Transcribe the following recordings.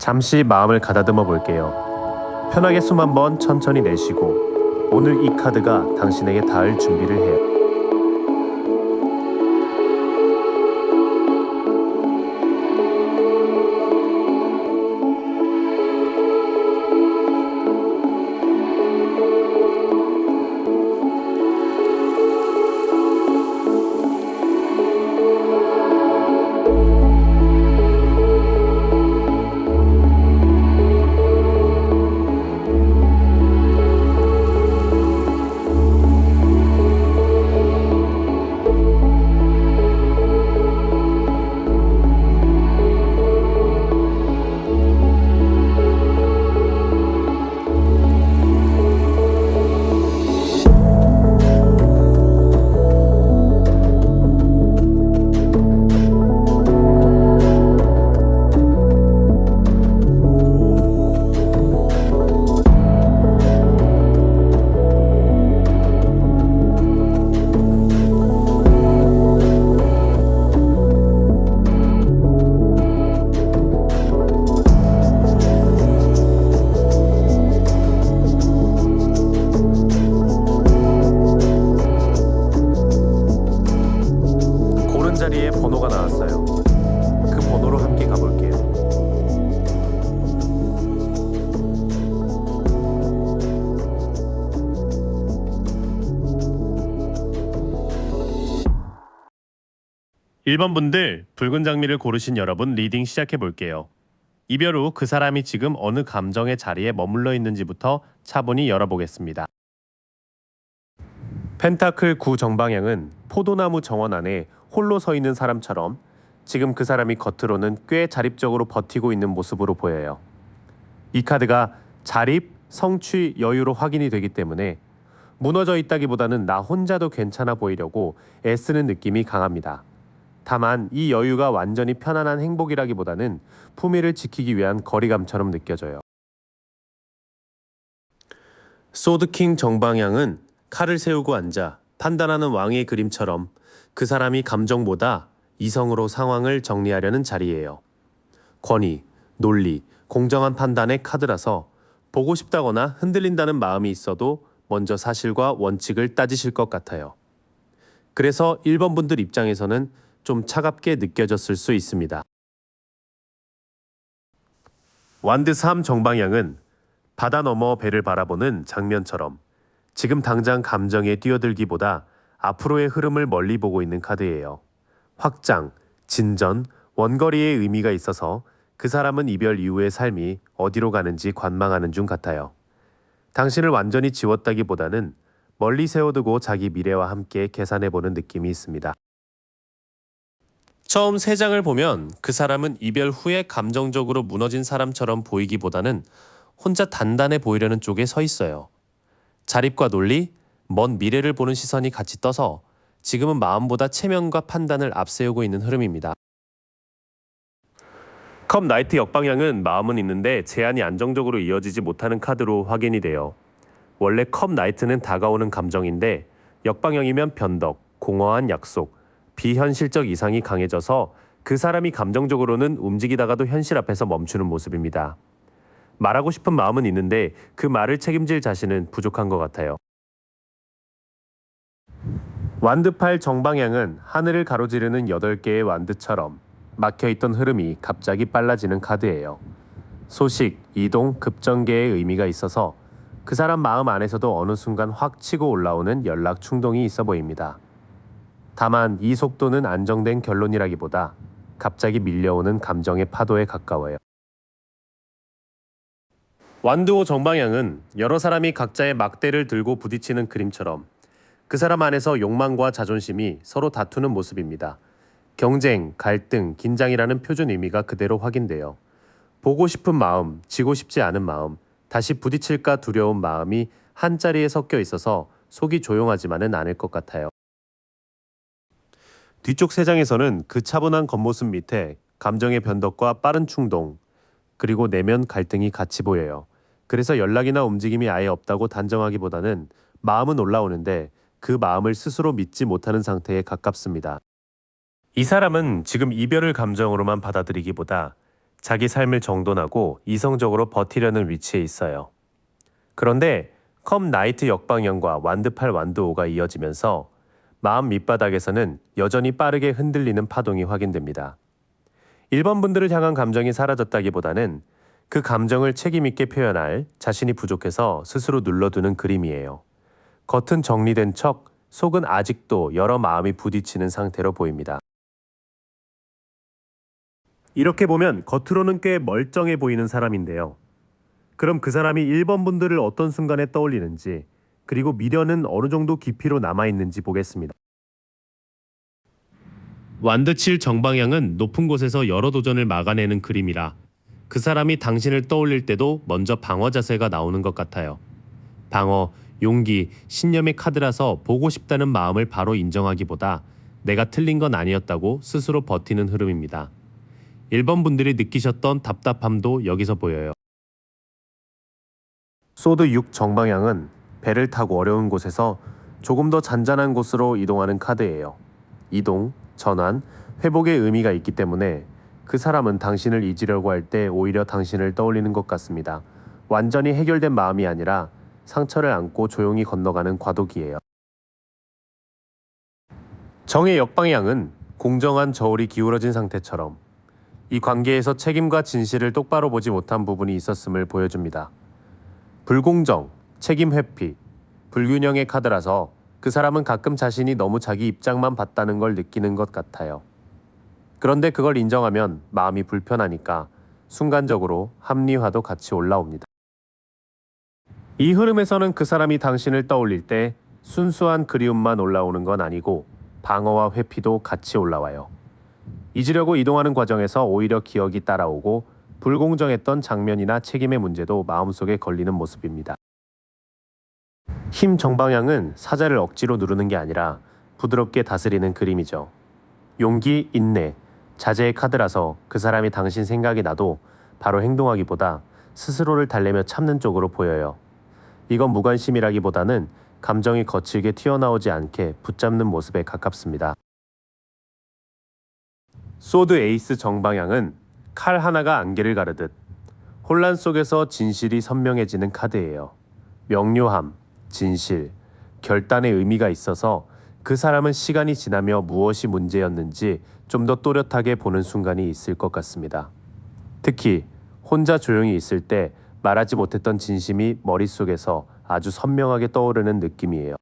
잠시 마음을 가다듬어 볼게요. 편하게 숨 한번 천천히 내쉬고 오늘 이 카드가 당신에게 닿을 준비를 해요. 자리에 번호가 나왔어요. 그 번호로 함께 가볼게요. (1번) 분들, 붉은 장미를 고르신 여러분, 리딩 시작해 볼게요. 이별 후 그 사람이 지금 어느 감정의 자리에 머물러 있는지부터 차분히 열어보겠습니다. 펜타클 9 정방향은 포도나무 정원 안에 홀로 서 있는 사람처럼 지금 그 사람이 겉으로는 꽤 자립적으로 버티고 있는 모습으로 보여요. 이 카드가 자립, 성취, 여유로 확인이 되기 때문에 무너져 있다기보다는 나 혼자도 괜찮아 보이려고 애쓰는 느낌이 강합니다. 다만 이 여유가 완전히 편안한 행복이라기보다는 품위를 지키기 위한 거리감처럼 느껴져요. 소드킹 정방향은 칼을 세우고 앉아 판단하는 왕의 그림처럼 그 사람이 감정보다 이성으로 상황을 정리하려는 자리예요. 권위, 논리, 공정한 판단의 카드라서 보고 싶다거나 흔들린다는 마음이 있어도 먼저 사실과 원칙을 따지실 것 같아요. 그래서 1번 분들 입장에서는 좀 차갑게 느껴졌을 수 있습니다. 완드 3 정방향은 바다 너머 배를 바라보는 장면처럼 지금 당장 감정에 뛰어들기보다 앞으로의 흐름을 멀리 보고 있는 카드예요. 확장, 진전, 원거리의 의미가 있어서 그 사람은 이별 이후의 삶이 어디로 가는지 관망하는 중 같아요. 당신을 완전히 지웠다기보다는 멀리 세워두고 자기 미래와 함께 계산해보는 느낌이 있습니다. 처음 3장을 보면 그 사람은 이별 후에 감정적으로 무너진 사람처럼 보이기보다는 혼자 단단해 보이려는 쪽에 서 있어요. 자립과 논리, 먼 미래를 보는 시선이 같이 떠서 지금은 마음보다 체면과 판단을 앞세우고 있는 흐름입니다. 컵 나이트 역방향은 마음은 있는데 제한이 안정적으로 이어지지 못하는 카드로 확인이 돼요. 원래 컵 나이트는 다가오는 감정인데 역방향이면 변덕, 공허한 약속, 비현실적 이상이 강해져서 그 사람이 감정적으로는 움직이다가도 현실 앞에서 멈추는 모습입니다. 말하고 싶은 마음은 있는데 그 말을 책임질 자신은 부족한 것 같아요. 완드 8 정방향은 하늘을 가로지르는 8개의 완드처럼 막혀있던 흐름이 갑자기 빨라지는 카드예요. 소식, 이동, 급전개의 의미가 있어서 그 사람 마음 안에서도 어느 순간 확 치고 올라오는 연락 충동이 있어 보입니다. 다만 이 속도는 안정된 결론이라기보다 갑자기 밀려오는 감정의 파도에 가까워요. 완드 5 정방향은 여러 사람이 각자의 막대를 들고 부딪히는 그림처럼 그 사람 안에서 욕망과 자존심이 서로 다투는 모습입니다. 경쟁, 갈등, 긴장이라는 표준 의미가 그대로 확인돼요. 보고 싶은 마음, 지고 싶지 않은 마음, 다시 부딪힐까 두려운 마음이 한자리에 섞여 있어서 속이 조용하지만은 않을 것 같아요. 뒤쪽 3장에서는 그 차분한 겉모습 밑에 감정의 변덕과 빠른 충동, 그리고 내면 갈등이 같이 보여요. 그래서 연락이나 움직임이 아예 없다고 단정하기보다는 마음은 올라오는데 그 마음을 스스로 믿지 못하는 상태에 가깝습니다. 이 사람은 지금 이별을 감정으로만 받아들이기보다 자기 삶을 정돈하고 이성적으로 버티려는 위치에 있어요. 그런데 컵 나이트 역방향과 완드 8, 완드 5가 이어지면서 마음 밑바닥에서는 여전히 빠르게 흔들리는 파동이 확인됩니다. 1번 분들을 향한 감정이 사라졌다기보다는 그 감정을 책임있게 표현할 자신이 부족해서 스스로 눌러두는 그림이에요. 겉은 정리된 척 속은 아직도 여러 마음이 부딪히는 상태로 보입니다. 이렇게 보면 겉으로는 꽤 멀쩡해 보이는 사람인데요. 그럼 그 사람이 1번 분들을 어떤 순간에 떠올리는지, 그리고 미련은 어느 정도 깊이로 남아있는지 보겠습니다. 완드 7 정방향은 높은 곳에서 여러 도전을 막아내는 그림이라 그 사람이 당신을 떠올릴 때도 먼저 방어 자세가 나오는 것 같아요. 방어, 용기, 신념의 카드라서 보고 싶다는 마음을 바로 인정하기보다 내가 틀린 건 아니었다고 스스로 버티는 흐름입니다. 1번 분들이 느끼셨던 답답함도 여기서 보여요. 소드 6 정방향은 배를 타고 어려운 곳에서 조금 더 잔잔한 곳으로 이동하는 카드예요. 이동, 전환, 회복의 의미가 있기 때문에 그 사람은 당신을 잊으려고 할 때 오히려 당신을 떠올리는 것 같습니다. 완전히 해결된 마음이 아니라 상처를 안고 조용히 건너가는 과도기예요. 정의 역방향은 공정한 저울이 기울어진 상태처럼 이 관계에서 책임과 진실을 똑바로 보지 못한 부분이 있었음을 보여줍니다. 불공정, 책임 회피, 불균형의 카드라서 그 사람은 가끔 자신이 너무 자기 입장만 봤다는 걸 느끼는 것 같아요. 그런데 그걸 인정하면 마음이 불편하니까 순간적으로 합리화도 같이 올라옵니다. 이 흐름에서는 그 사람이 당신을 떠올릴 때 순수한 그리움만 올라오는 건 아니고 방어와 회피도 같이 올라와요. 잊으려고 이동하는 과정에서 오히려 기억이 따라오고 불공정했던 장면이나 책임의 문제도 마음속에 걸리는 모습입니다. 힘 정방향은 사자를 억지로 누르는 게 아니라 부드럽게 다스리는 그림이죠. 용기, 인내, 자제의 카드라서 그 사람이 당신 생각이 나도 바로 행동하기보다 스스로를 달래며 참는 쪽으로 보여요. 이건 무관심이라기보다는 감정이 거칠게 튀어나오지 않게 붙잡는 모습에 가깝습니다. 소드 에이스 정방향은 칼 하나가 안개를 가르듯 혼란 속에서 진실이 선명해지는 카드예요. 명료함, 진실, 결단의 의미가 있어서 그 사람은 시간이 지나며 무엇이 문제였는지 좀 더 또렷하게 보는 순간이 있을 것 같습니다. 특히 혼자 조용히 있을 때 말하지 못했던 진심이 머릿속에서 아주 선명하게 떠오르는 느낌이에요.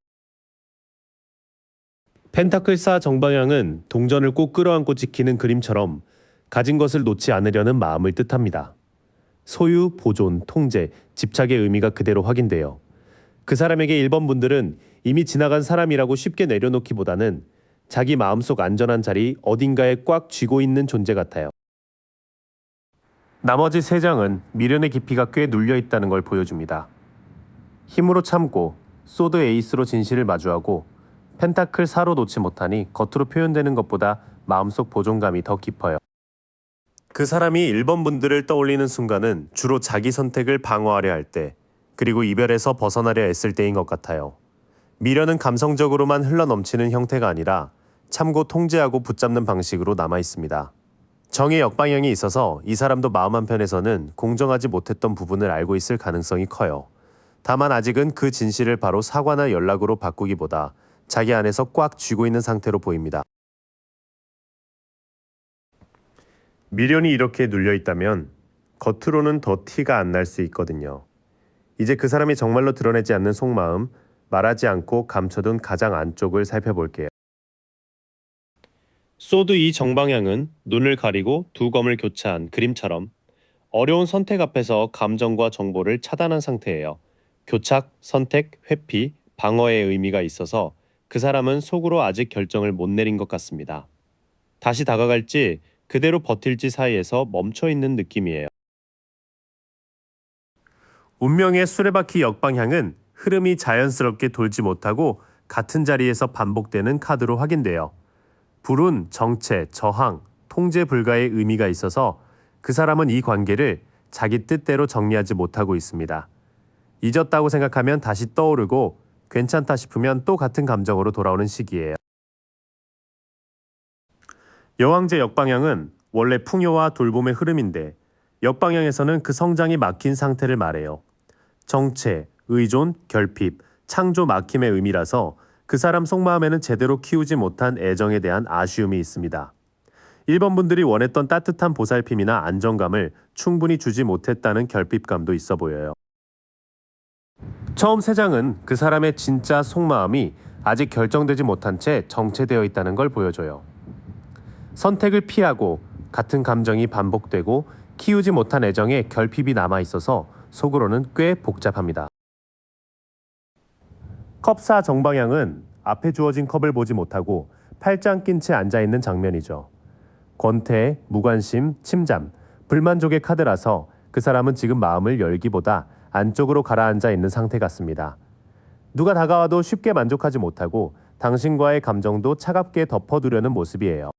펜타클 4 정방향은 동전을 꼭 끌어안고 지키는 그림처럼 가진 것을 놓지 않으려는 마음을 뜻합니다. 소유, 보존, 통제, 집착의 의미가 그대로 확인돼요. 그 사람에게 1번 분들은 이미 지나간 사람이라고 쉽게 내려놓기보다는 자기 마음속 안전한 자리 어딘가에 꽉 쥐고 있는 존재 같아요. 나머지 3장은 미련의 깊이가 꽤 눌려 있다는 걸 보여줍니다. 힘으로 참고 소드 에이스로 진실을 마주하고 펜타클 4로 놓지 못하니 겉으로 표현되는 것보다 마음속 보존감이 더 깊어요. 그 사람이 1번 분들을 떠올리는 순간은 주로 자기 선택을 방어하려 할 때, 그리고 이별에서 벗어나려 애쓸 때인 것 같아요. 미련은 감성적으로만 흘러넘치는 형태가 아니라 참고 통제하고 붙잡는 방식으로 남아 있습니다. 정의 역방향이 있어서 이 사람도 마음 한편에서는 공정하지 못했던 부분을 알고 있을 가능성이 커요. 다만 아직은 그 진실을 바로 사과나 연락으로 바꾸기보다 자기 안에서 꽉 쥐고 있는 상태로 보입니다. 미련이 이렇게 눌려 있다면 겉으로는 더 티가 안 날 수 있거든요. 이제 그 사람이 정말로 드러내지 않는 속마음, 말하지 않고 감춰둔 가장 안쪽을 살펴볼게요. 소드 2 정방향은 눈을 가리고 두 검을 교차한 그림처럼 어려운 선택 앞에서 감정과 정보를 차단한 상태예요. 교착, 선택, 회피, 방어의 의미가 있어서 그 사람은 속으로 아직 결정을 못 내린 것 같습니다. 다시 다가갈지 그대로 버틸지 사이에서 멈춰 있는 느낌이에요. 운명의 수레바퀴 역방향은 흐름이 자연스럽게 돌지 못하고 같은 자리에서 반복되는 카드로 확인돼요. 불운, 정체, 저항, 통제 불가의 의미가 있어서 그 사람은 이 관계를 자기 뜻대로 정리하지 못하고 있습니다. 잊었다고 생각하면 다시 떠오르고 괜찮다 싶으면 또 같은 감정으로 돌아오는 시기예요. 여왕제 역방향은 원래 풍요와 돌봄의 흐름인데 역방향에서는 그 성장이 막힌 상태를 말해요. 정체, 의존, 결핍, 창조 막힘의 의미라서 그 사람 속마음에는 제대로 키우지 못한 애정에 대한 아쉬움이 있습니다. 1번 분들이 원했던 따뜻한 보살핌이나 안정감을 충분히 주지 못했다는 결핍감도 있어 보여요. 처음 3장은 그 사람의 진짜 속마음이 아직 결정되지 못한 채 정체되어 있다는 걸 보여줘요. 선택을 피하고 같은 감정이 반복되고 키우지 못한 애정에 결핍이 남아 있어서 속으로는 꽤 복잡합니다. 컵사 정방향은 앞에 주어진 컵을 보지 못하고 팔짱 낀 채 앉아있는 장면이죠. 권태, 무관심, 침잠, 불만족의 카드라서 그 사람은 지금 마음을 열기보다 안쪽으로 가라앉아 있는 상태 같습니다. 누가 다가와도 쉽게 만족하지 못하고 당신과의 감정도 차갑게 덮어두려는 모습이에요.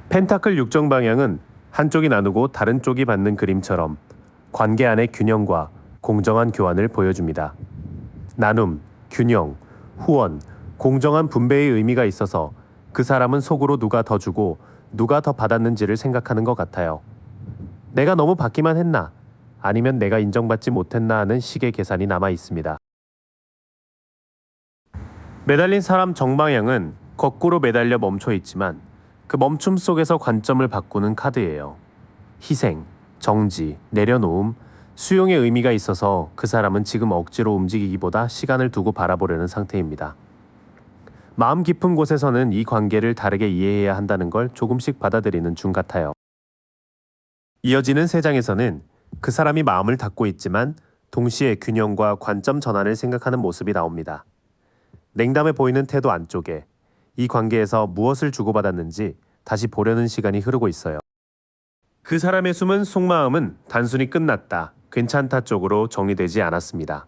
펜타클 6정 방향은 한쪽이 나누고 다른 쪽이 받는 그림처럼 관계 안의 균형과 공정한 교환을 보여줍니다. 나눔, 균형, 후원, 공정한 분배의 의미가 있어서 그 사람은 속으로 누가 더 주고 누가 더 받았는지를 생각하는 것 같아요. 내가 너무 받기만 했나? 아니면 내가 인정받지 못했나 하는 식의 계산이 남아 있습니다. 매달린 사람 정방향은 거꾸로 매달려 멈춰 있지만 그 멈춤 속에서 관점을 바꾸는 카드예요. 희생, 정지, 내려놓음, 수용의 의미가 있어서 그 사람은 지금 억지로 움직이기보다 시간을 두고 바라보려는 상태입니다. 마음 깊은 곳에서는 이 관계를 다르게 이해해야 한다는 걸 조금씩 받아들이는 중 같아요. 이어지는 3장에서는 그 사람이 마음을 닫고 있지만 동시에 균형과 관점 전환을 생각하는 모습이 나옵니다. 냉담해 보이는 태도 안쪽에 이 관계에서 무엇을 주고받았는지 다시 보려는 시간이 흐르고 있어요. 그 사람의 숨은 속마음은 단순히 끝났다, 괜찮다 쪽으로 정리되지 않았습니다.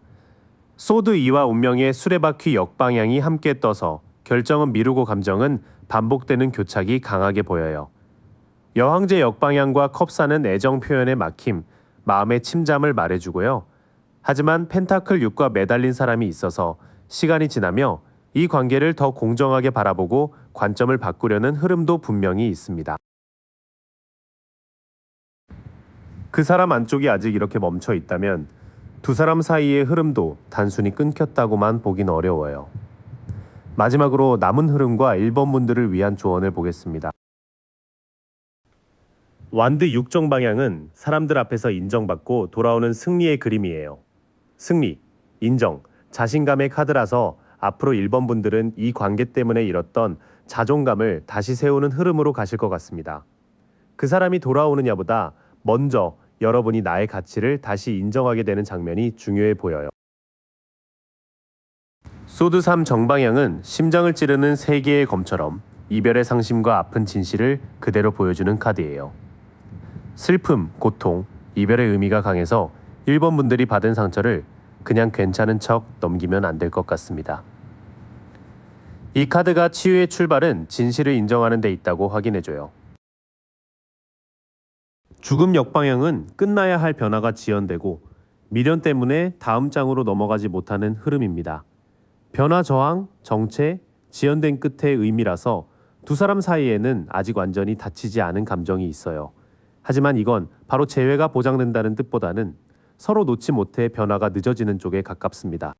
소드 2와 운명의 수레바퀴 역방향이 함께 떠서 결정은 미루고 감정은 반복되는 교착이 강하게 보여요. 여황제 역방향과 컵사는 애정 표현의 막힘, 마음의 침잠을 말해주고요. 하지만 펜타클 6과 매달린 사람이 있어서 시간이 지나며 이 관계를 더 공정하게 바라보고 관점을 바꾸려는 흐름도 분명히 있습니다. 그 사람 안쪽이 아직 이렇게 멈춰 있다면 두 사람 사이의 흐름도 단순히 끊겼다고만 보긴 어려워요. 마지막으로 남은 흐름과 1번 분들을 위한 조언을 보겠습니다. 완드 6정 방향은 사람들 앞에서 인정받고 돌아오는 승리의 그림이에요. 승리, 인정, 자신감의 카드라서 앞으로 1번 분들은 이 관계 때문에 잃었던 자존감을 다시 세우는 흐름으로 가실 것 같습니다. 그 사람이 돌아오느냐보다 먼저 여러분이 나의 가치를 다시 인정하게 되는 장면이 중요해 보여요. 소드 3 정방향은 심장을 찌르는 3개의 검처럼 이별의 상심과 아픈 진실을 그대로 보여주는 카드예요. 슬픔, 고통, 이별의 의미가 강해서 1번 분들이 받은 상처를 그냥 괜찮은 척 넘기면 안 될 것 같습니다. 이 카드가 치유의 출발은 진실을 인정하는 데 있다고 확인해줘요. 죽음 역방향은 끝나야 할 변화가 지연되고 미련 때문에 다음 장으로 넘어가지 못하는 흐름입니다. 변화 저항, 정체, 지연된 끝의 의미라서 두 사람 사이에는 아직 완전히 닫히지 않은 감정이 있어요. 하지만 이건 바로 재회가 보장된다는 뜻보다는 서로 놓지 못해 변화가 늦어지는 쪽에 가깝습니다.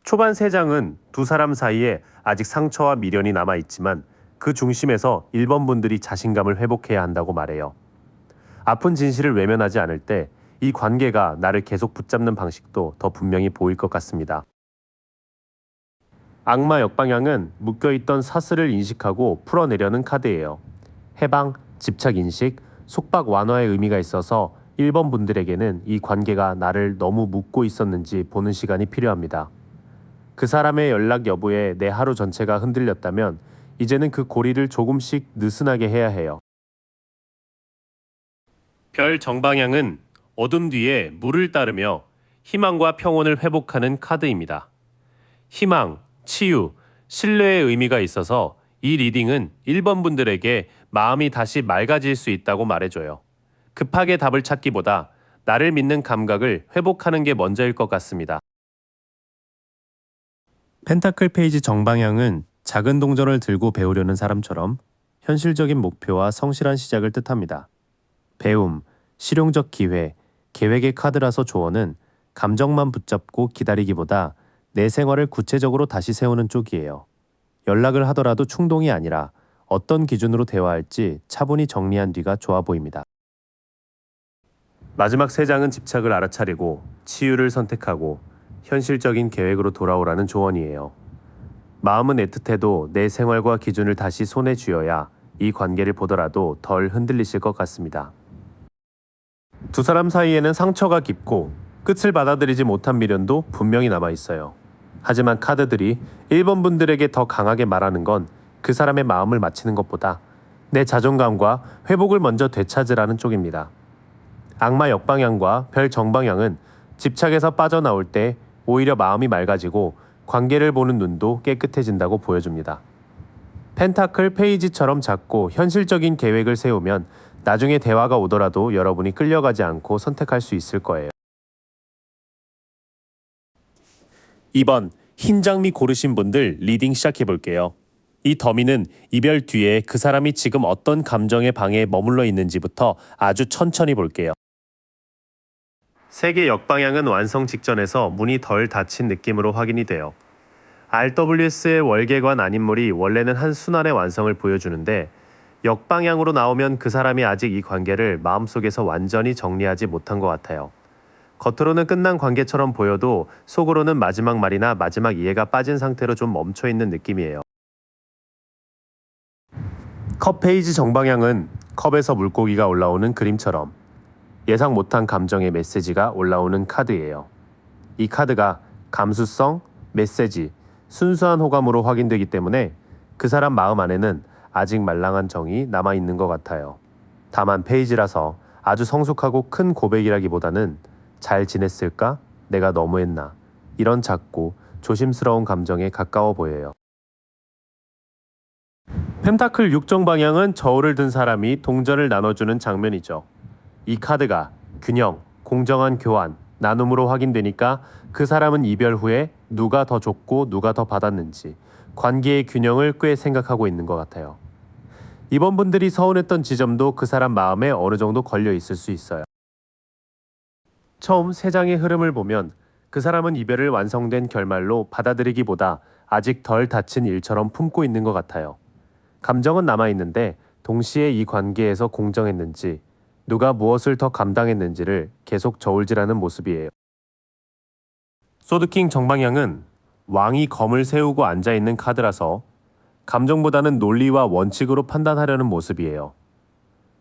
초반 3장은 두 사람 사이에 아직 상처와 미련이 남아있지만 그 중심에서 1번 분들이 자신감을 회복해야 한다고 말해요. 아픈 진실을 외면하지 않을 때 이 관계가 나를 계속 붙잡는 방식도 더 분명히 보일 것 같습니다. 악마 역방향은 묶여있던 사슬을 인식하고 풀어내려는 카드예요. 해방, 집착 인식, 속박 완화의 의미가 있어서 1번 분들에게는 이 관계가 나를 너무 묶고 있었는지 보는 시간이 필요합니다. 그 사람의 연락 여부에 내 하루 전체가 흔들렸다면 이제는 그 고리를 조금씩 느슨하게 해야 해요. 별 정방향은 어둠 뒤에 물을 따르며 희망과 평온을 회복하는 카드입니다. 희망, 치유, 신뢰의 의미가 있어서 이 리딩은 1번 분들에게 마음이 다시 맑아질 수 있다고 말해줘요. 급하게 답을 찾기보다 나를 믿는 감각을 회복하는 게 먼저일 것 같습니다. 펜타클 페이지 정방향은 작은 동전을 들고 배우려는 사람처럼 현실적인 목표와 성실한 시작을 뜻합니다. 배움, 실용적 기회, 계획의 카드라서 조언은 감정만 붙잡고 기다리기보다 내 생활을 구체적으로 다시 세우는 쪽이에요. 연락을 하더라도 충동이 아니라 어떤 기준으로 대화할지 차분히 정리한 뒤가 좋아 보입니다. 마지막 세 장은 집착을 알아차리고 치유를 선택하고 현실적인 계획으로 돌아오라는 조언이에요. 마음은 애틋해도 내 생활과 기준을 다시 손에 쥐어야 이 관계를 보더라도 덜 흔들리실 것 같습니다. 두 사람 사이에는 상처가 깊고 끝을 받아들이지 못한 미련도 분명히 남아 있어요. 하지만 카드들이 1번 분들에게 더 강하게 말하는 건 그 사람의 마음을 맞히는 것보다 내 자존감과 회복을 먼저 되찾으라는 쪽입니다. 악마 역방향과 별 정방향은 집착에서 빠져나올 때 오히려 마음이 맑아지고 관계를 보는 눈도 깨끗해진다고 보여줍니다. 펜타클 페이지처럼 작고 현실적인 계획을 세우면 나중에 대화가 오더라도 여러분이 끌려가지 않고 선택할 수 있을 거예요. 2번 흰 장미 고르신 분들 리딩 시작해 볼게요. 이 더미는 이별 뒤에 그 사람이 지금 어떤 감정의 방에 머물러 있는지부터 아주 천천히 볼게요. 세계 역방향은 완성 직전에서 문이 덜 닫힌 느낌으로 확인이 돼요. RWS의 월계관 안인물이 원래는 한 순환의 완성을 보여주는데 역방향으로 나오면 그 사람이 아직 이 관계를 마음속에서 완전히 정리하지 못한 것 같아요. 겉으로는 끝난 관계처럼 보여도 속으로는 마지막 말이나 마지막 이해가 빠진 상태로 좀 멈춰있는 느낌이에요. 컵 페이지 정방향은 컵에서 물고기가 올라오는 그림처럼 예상 못한 감정의 메시지가 올라오는 카드예요. 이 카드가 감수성, 메시지, 순수한 호감으로 확인되기 때문에 그 사람 마음 안에는 아직 말랑한 정이 남아있는 것 같아요. 다만 페이지라서 아주 성숙하고 큰 고백이라기보다는 잘 지냈을까? 내가 너무했나? 이런 작고 조심스러운 감정에 가까워 보여요. 펜타클 6정 방향은 저울을 든 사람이 동전을 나눠주는 장면이죠. 이 카드가 균형, 공정한 교환, 나눔으로 확인되니까 그 사람은 이별 후에 누가 더 줬고 누가 더 받았는지 관계의 균형을 꽤 생각하고 있는 것 같아요. 이번 분들이 서운했던 지점도 그 사람 마음에 어느 정도 걸려 있을 수 있어요. 처음 세 장의 흐름을 보면 그 사람은 이별을 완성된 결말로 받아들이기보다 아직 덜 다친 일처럼 품고 있는 것 같아요. 감정은 남아있는데 동시에 이 관계에서 공정했는지 누가 무엇을 더 감당했는지를 계속 저울질하는 모습이에요. 소드킹 정방향은 왕이 검을 세우고 앉아있는 카드라서 감정보다는 논리와 원칙으로 판단하려는 모습이에요.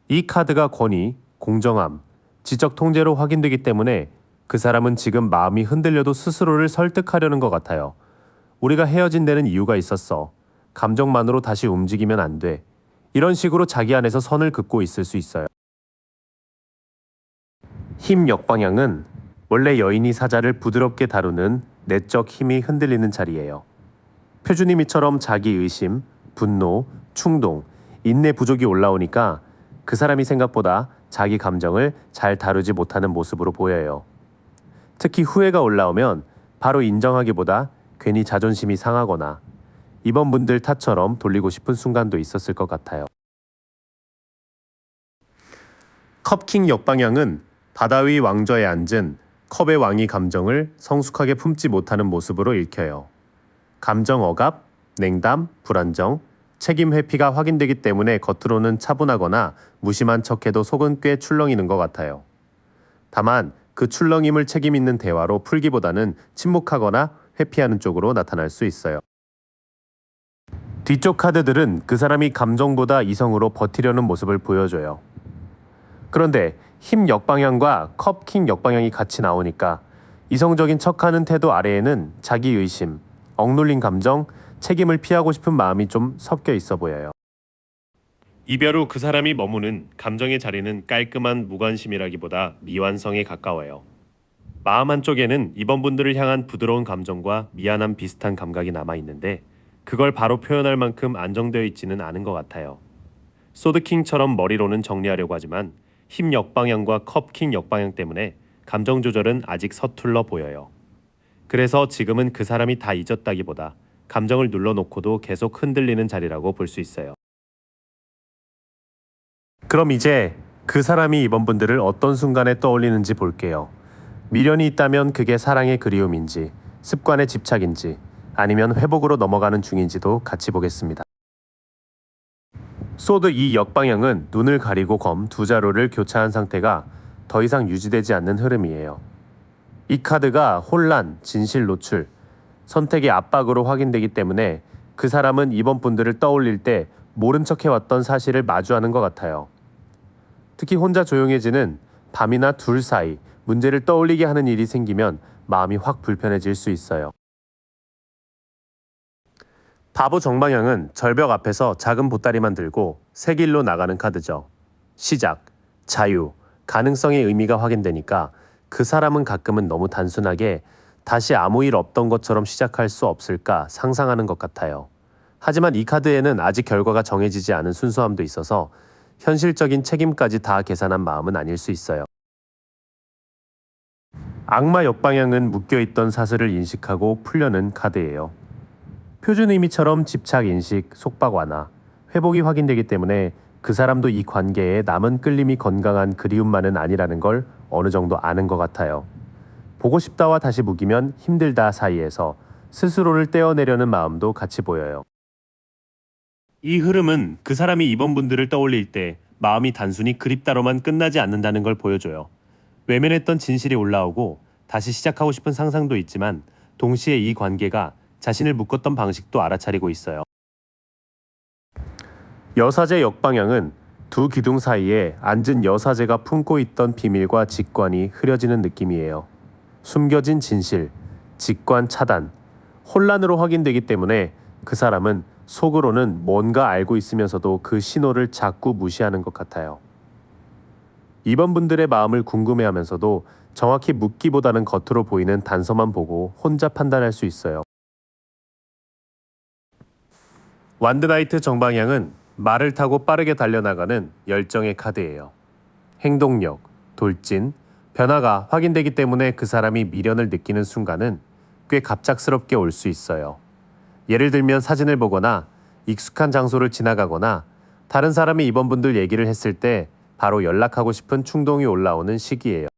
이 카드가 권위, 공정함, 지적 통제로 확인되기 때문에 그 사람은 지금 마음이 흔들려도 스스로를 설득하려는 것 같아요. 우리가 헤어진 데는 이유가 있었어. 감정만으로 다시 움직이면 안 돼. 이런 식으로 자기 안에서 선을 긋고 있을 수 있어요. 힘 역방향은 원래 여인이 사자를 부드럽게 다루는 내적 힘이 흔들리는 자리예요. 표준임이처럼 자기 의심, 분노, 충동, 인내 부족이 올라오니까 그 사람이 생각보다 자기 감정을 잘 다루지 못하는 모습으로 보여요. 특히 후회가 올라오면 바로 인정하기보다 괜히 자존심이 상하거나 이번 분들 탓처럼 돌리고 싶은 순간도 있었을 것 같아요. 컵킹 역방향은 바다 위 왕좌에 앉은 컵의 왕이 감정을 성숙하게 품지 못하는 모습으로 읽혀요. 감정 억압, 냉담, 불안정, 책임 회피가 확인되기 때문에 겉으로는 차분하거나 무심한 척해도 속은 꽤 출렁이는 것 같아요. 다만 그 출렁임을 책임 있는 대화로 풀기보다는 침묵하거나 회피하는 쪽으로 나타날 수 있어요. 뒤쪽 카드들은 그 사람이 감정보다 이성으로 버티려는 모습을 보여줘요. 그런데 힘 역방향과 컵킹 역방향이 같이 나오니까 이성적인 척하는 태도 아래에는 자기의심, 억눌린 감정, 책임을 피하고 싶은 마음이 좀 섞여 있어 보여요. 이별 후 그 사람이 머무는 감정의 자리는 깔끔한 무관심이라기보다 미완성에 가까워요. 마음 한쪽에는 이번 분들을 향한 부드러운 감정과 미안함 비슷한 감각이 남아있는데 그걸 바로 표현할 만큼 안정되어 있지는 않은 것 같아요. 소드킹처럼 머리로는 정리하려고 하지만 힘 역방향과 컵킹 역방향 때문에 감정 조절은 아직 서툴러 보여요. 그래서 지금은 그 사람이 다 잊었다기보다 감정을 눌러놓고도 계속 흔들리는 자리라고 볼 수 있어요. 그럼 이제 그 사람이 이번 분들을 어떤 순간에 떠올리는지 볼게요. 미련이 있다면 그게 사랑의 그리움인지, 습관의 집착인지, 아니면 회복으로 넘어가는 중인지도 같이 보겠습니다. 소드 2 역방향은 눈을 가리고 검 두 자루를 교차한 상태가 더 이상 유지되지 않는 흐름이에요. 이 카드가 혼란, 진실 노출, 선택의 압박으로 확인되기 때문에 그 사람은 이번 분들을 떠올릴 때 모른 척 해왔던 사실을 마주하는 것 같아요. 특히 혼자 조용해지는 밤이나 둘 사이 문제를 떠올리게 하는 일이 생기면 마음이 확 불편해질 수 있어요. 바보 정방향은 절벽 앞에서 작은 보따리만 들고 새 길로 나가는 카드죠. 시작, 자유, 가능성의 의미가 확인되니까 그 사람은 가끔은 너무 단순하게 다시 아무 일 없던 것처럼 시작할 수 없을까 상상하는 것 같아요. 하지만 이 카드에는 아직 결과가 정해지지 않은 순수함도 있어서 현실적인 책임까지 다 계산한 마음은 아닐 수 있어요. 악마 역방향은 묶여있던 사슬을 인식하고 풀려는 카드예요. 표준 의미처럼 집착 인식, 속박 완화, 회복이 확인되기 때문에 그 사람도 이 관계에 남은 끌림이 건강한 그리움만은 아니라는 걸 어느 정도 아는 것 같아요. 보고 싶다와 다시 묶이면 힘들다 사이에서 스스로를 떼어내려는 마음도 같이 보여요. 이 흐름은 그 사람이 이번 분들을 떠올릴 때 마음이 단순히 그립다로만 끝나지 않는다는 걸 보여줘요. 외면했던 진실이 올라오고 다시 시작하고 싶은 상상도 있지만 동시에 이 관계가 자신을 묶었던 방식도 알아차리고 있어요. 여사제 역방향은 두 기둥 사이에 앉은 여사제가 품고 있던 비밀과 직관이 흐려지는 느낌이에요. 숨겨진 진실, 직관 차단, 혼란으로 확인되기 때문에 그 사람은 속으로는 뭔가 알고 있으면서도 그 신호를 자꾸 무시하는 것 같아요. 이번 분들의 마음을 궁금해하면서도 정확히 묻기보다는 겉으로 보이는 단서만 보고 혼자 판단할 수 있어요. 완드나이트 정방향은 말을 타고 빠르게 달려나가는 열정의 카드예요. 행동력, 돌진, 변화가 확인되기 때문에 그 사람이 미련을 느끼는 순간은 꽤 갑작스럽게 올 수 있어요. 예를 들면 사진을 보거나 익숙한 장소를 지나가거나 다른 사람이 이번 분들 얘기를 했을 때 바로 연락하고 싶은 충동이 올라오는 시기예요.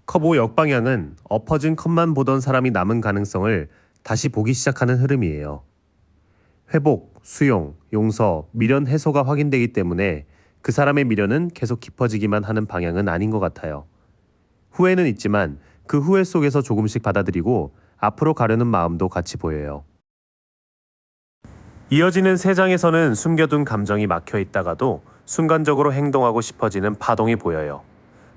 컵 5 역방향은 엎어진 컵만 보던 사람이 남은 가능성을 다시 보기 시작하는 흐름이에요. 회복, 수용, 용서, 미련 해소가 확인되기 때문에 그 사람의 미련은 계속 깊어지기만 하는 방향은 아닌 것 같아요. 후회는 있지만 그 후회 속에서 조금씩 받아들이고 앞으로 가려는 마음도 같이 보여요. 이어지는 세 장에서는 숨겨둔 감정이 막혀 있다가도 순간적으로 행동하고 싶어지는 파동이 보여요.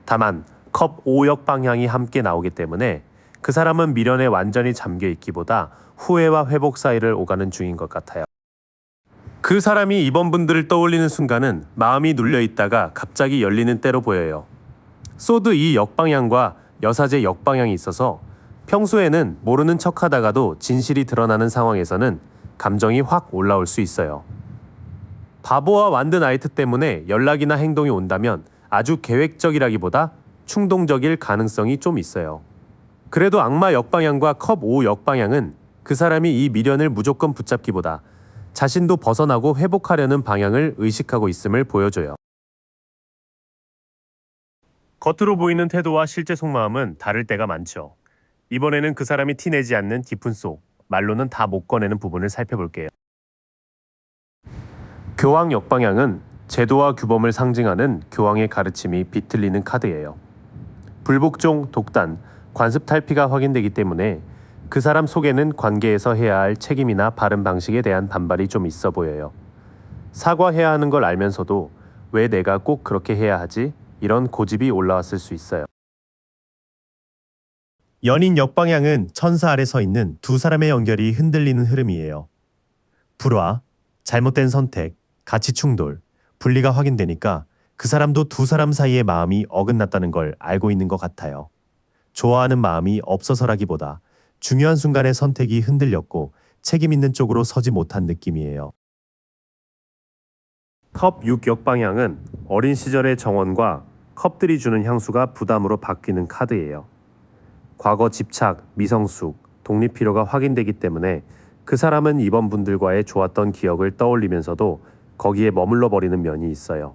다만 컵 5역 방향이 함께 나오기 때문에 그 사람은 미련에 완전히 잠겨 있기보다 후회와 회복 사이를 오가는 중인 것 같아요. 그 사람이 이번 분들을 떠올리는 순간은 마음이 눌려 있다가 갑자기 열리는 때로 보여요. 소드 2 역방향과 여사제 역방향이 있어서 평소에는 모르는 척 하다가도 진실이 드러나는 상황에서는 감정이 확 올라올 수 있어요. 바보와 완드 나이트 때문에 연락이나 행동이 온다면 아주 계획적이라기보다 충동적일 가능성이 좀 있어요. 그래도 악마 역방향과 컵 5 역방향은 그 사람이 이 미련을 무조건 붙잡기보다 자신도 벗어나고 회복하려는 방향을 의식하고 있음을 보여줘요. 겉으로 보이는 태도와 실제 속마음은 다를 때가 많죠. 이번에는 그 사람이 티내지 않는 깊은 속, 말로는 다 못 꺼내는 부분을 살펴볼게요. 교황 역방향은 제도와 규범을 상징하는 교황의 가르침이 비틀리는 카드예요. 불복종, 독단, 관습 탈피가 확인되기 때문에 그 사람 속에는 관계에서 해야 할 책임이나 바른 방식에 대한 반발이 좀 있어 보여요. 사과해야 하는 걸 알면서도 왜 내가 꼭 그렇게 해야 하지? 이런 고집이 올라왔을 수 있어요. 연인 역방향은 천사 아래 서 있는 두 사람의 연결이 흔들리는 흐름이에요. 불화, 잘못된 선택, 가치 충돌, 분리가 확인되니까 그 사람도 두 사람 사이의 마음이 어긋났다는 걸 알고 있는 것 같아요. 좋아하는 마음이 없어서라기보다 중요한 순간에 선택이 흔들렸고 책임 있는 쪽으로 서지 못한 느낌이에요. 컵 6 역방향은 어린 시절의 정원과 컵들이 주는 향수가 부담으로 바뀌는 카드예요. 과거 집착, 미성숙, 독립 필요가 확인되기 때문에 그 사람은 이번 분들과의 좋았던 기억을 떠올리면서도 거기에 머물러 버리는 면이 있어요.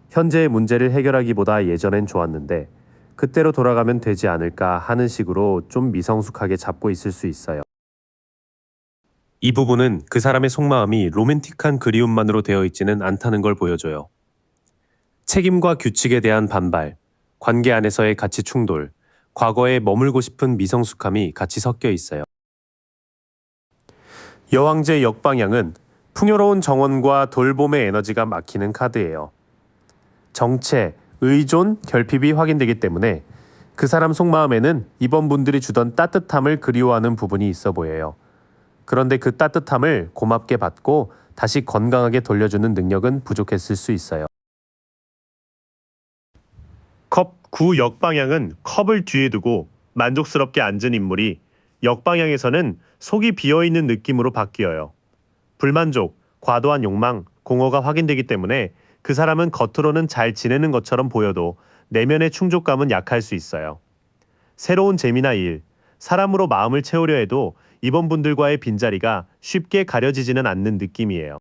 현재의 문제를 해결하기보다 예전엔 좋았는데 그때로 돌아가면 되지 않을까 하는 식으로 좀 미성숙하게 잡고 있을 수 있어요. 이 부분은 그 사람의 속마음이 로맨틱한 그리움만으로 되어 있지는 않다는 걸 보여줘요. 책임과 규칙에 대한 반발, 관계 안에서의 가치 충돌, 과거에 머물고 싶은 미성숙함이 같이 섞여 있어요. 여왕제 역방향은 풍요로운 정원과 돌봄의 에너지가 막히는 카드예요. 정체, 의존, 결핍이 확인되기 때문에 그 사람 속마음에는 이번 분들이 주던 따뜻함을 그리워하는 부분이 있어 보여요. 그런데 그 따뜻함을 고맙게 받고 다시 건강하게 돌려주는 능력은 부족했을 수 있어요. 컵 9 역방향은 컵을 뒤에 두고 만족스럽게 앉은 인물이 역방향에서는 속이 비어있는 느낌으로 바뀌어요. 불만족, 과도한 욕망, 공허가 확인되기 때문에 그 사람은 겉으로는 잘 지내는 것처럼 보여도 내면의 충족감은 약할 수 있어요. 새로운 재미나 일, 사람으로 마음을 채우려 해도 이번 분들과의 빈자리가 쉽게 가려지지는 않는 느낌이에요.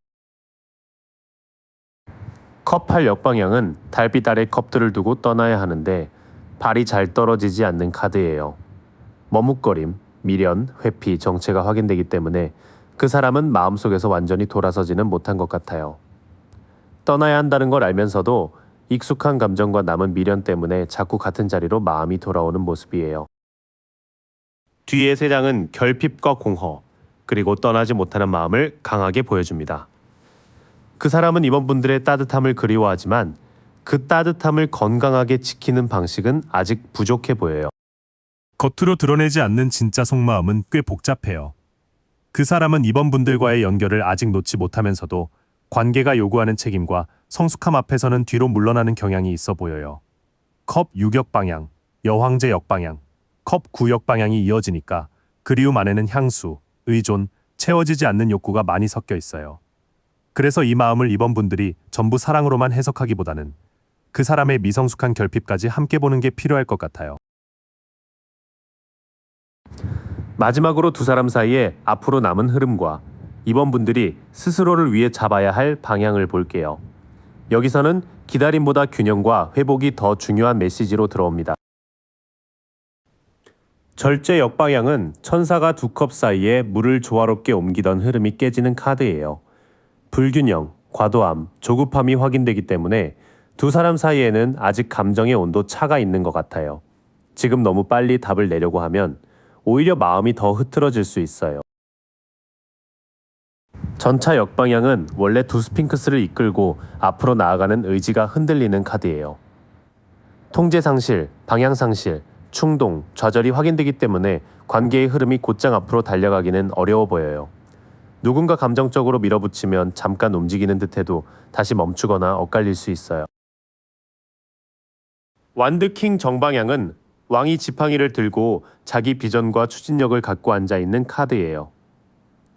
컵 8 역방향은 달빛 아래 컵들을 두고 떠나야 하는데 발이 잘 떨어지지 않는 카드예요. 머뭇거림, 미련, 회피, 정체가 확인되기 때문에 그 사람은 마음속에서 완전히 돌아서지는 못한 것 같아요. 떠나야 한다는 걸 알면서도 익숙한 감정과 남은 미련 때문에 자꾸 같은 자리로 마음이 돌아오는 모습이에요. 뒤의 세 장은 결핍과 공허, 그리고 떠나지 못하는 마음을 강하게 보여줍니다. 그 사람은 이번 분들의 따뜻함을 그리워하지만 그 따뜻함을 건강하게 지키는 방식은 아직 부족해 보여요. 겉으로 드러내지 않는 진짜 속마음은 꽤 복잡해요. 그 사람은 이번 분들과의 연결을 아직 놓지 못하면서도 관계가 요구하는 책임과 성숙함 앞에서는 뒤로 물러나는 경향이 있어 보여요. 컵 6역 방향, 여황제 역방향, 컵 9역 방향이 이어지니까 그리움 안에는 향수, 의존, 채워지지 않는 욕구가 많이 섞여 있어요. 그래서 이 마음을 이번 분들이 전부 사랑으로만 해석하기보다는 그 사람의 미성숙한 결핍까지 함께 보는 게 필요할 것 같아요. 마지막으로 두 사람 사이에 앞으로 남은 흐름과 이번 분들이 스스로를 위해 잡아야 할 방향을 볼게요. 여기서는 기다림보다 균형과 회복이 더 중요한 메시지로 들어옵니다. 절제 역방향은 천사가 두 컵 사이에 물을 조화롭게 옮기던 흐름이 깨지는 카드예요. 불균형, 과도함, 조급함이 확인되기 때문에 두 사람 사이에는 아직 감정의 온도 차가 있는 것 같아요. 지금 너무 빨리 답을 내려고 하면 오히려 마음이 더 흐트러질 수 있어요. 전차 역방향은 원래 두 스핑크스를 이끌고 앞으로 나아가는 의지가 흔들리는 카드예요. 통제 상실, 방향 상실, 충동, 좌절이 확인되기 때문에 관계의 흐름이 곧장 앞으로 달려가기는 어려워 보여요. 누군가 감정적으로 밀어붙이면 잠깐 움직이는 듯해도 다시 멈추거나 엇갈릴 수 있어요. 완드킹 정방향은 왕이 지팡이를 들고 자기 비전과 추진력을 갖고 앉아있는 카드예요.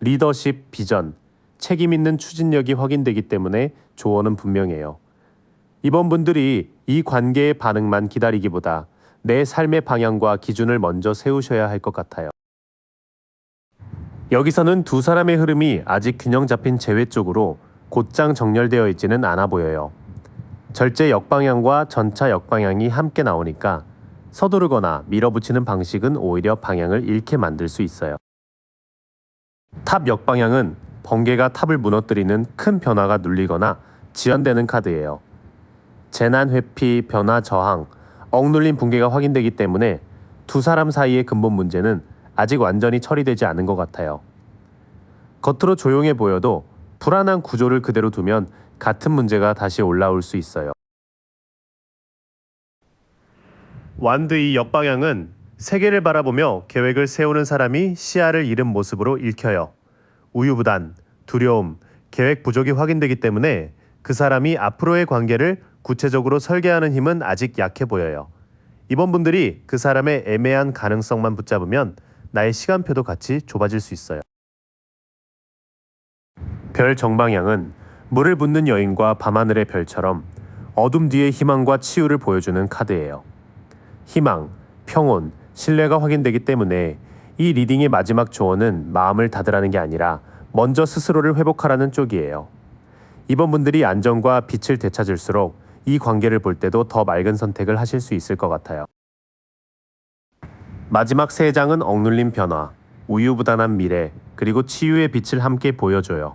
리더십, 비전, 책임 있는 추진력이 확인되기 때문에 조언은 분명해요. 이번 분들이 이 관계의 반응만 기다리기보다 내 삶의 방향과 기준을 먼저 세우셔야 할 것 같아요. 여기서는 두 사람의 흐름이 아직 균형 잡힌 제외 쪽으로 곧장 정렬되어 있지는 않아 보여요. 절제 역방향과 전차 역방향이 함께 나오니까 서두르거나 밀어붙이는 방식은 오히려 방향을 잃게 만들 수 있어요. 탑 역방향은 번개가 탑을 무너뜨리는 큰 변화가 눌리거나 지연되는 카드예요. 재난 회피, 변화 저항, 억눌린 붕괴가 확인되기 때문에 두 사람 사이의 근본 문제는 아직 완전히 처리되지 않은 것 같아요. 겉으로 조용해 보여도 불안한 구조를 그대로 두면 같은 문제가 다시 올라올 수 있어요. 완드의 역방향은 세계를 바라보며 계획을 세우는 사람이 시야를 잃은 모습으로 읽혀요. 우유부단, 두려움, 계획 부족이 확인되기 때문에 그 사람이 앞으로의 관계를 구체적으로 설계하는 힘은 아직 약해 보여요. 이번 분들이 그 사람의 애매한 가능성만 붙잡으면 나의 시간표도 같이 좁아질 수 있어요. 별 정방향은 물을 붓는 여인과 밤하늘의 별처럼 어둠 뒤의 희망과 치유를 보여주는 카드예요. 희망, 평온, 신뢰가 확인되기 때문에 이 리딩의 마지막 조언은 마음을 닫으라는 게 아니라 먼저 스스로를 회복하라는 쪽이에요. 2번 분들이 안정과 빛을 되찾을수록 이 관계를 볼 때도 더 맑은 선택을 하실 수 있을 것 같아요. 마지막 3장은 억눌린 변화, 우유부단한 미래, 그리고 치유의 빛을 함께 보여줘요.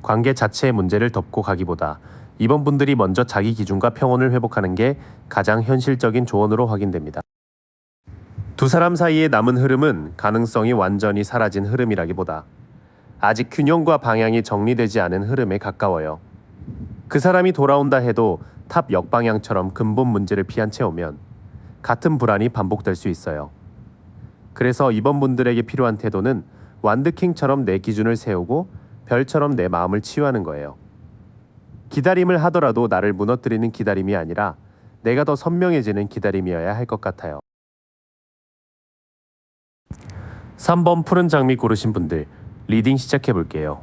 관계 자체의 문제를 덮고 가기보다 2번 분들이 먼저 자기 기준과 평온을 회복하는 게 가장 현실적인 조언으로 확인됩니다. 두 사람 사이에 남은 흐름은 가능성이 완전히 사라진 흐름이라기보다 아직 균형과 방향이 정리되지 않은 흐름에 가까워요. 그 사람이 돌아온다 해도 탑 역방향처럼 근본 문제를 피한 채 오면 같은 불안이 반복될 수 있어요. 그래서 이번 분들에게 필요한 태도는 완드킹처럼 내 기준을 세우고 별처럼 내 마음을 치유하는 거예요. 기다림을 하더라도 나를 무너뜨리는 기다림이 아니라 내가 더 선명해지는 기다림이어야 할 것 같아요. 3번 푸른 장미 고르신 분들, 리딩 시작해 볼게요.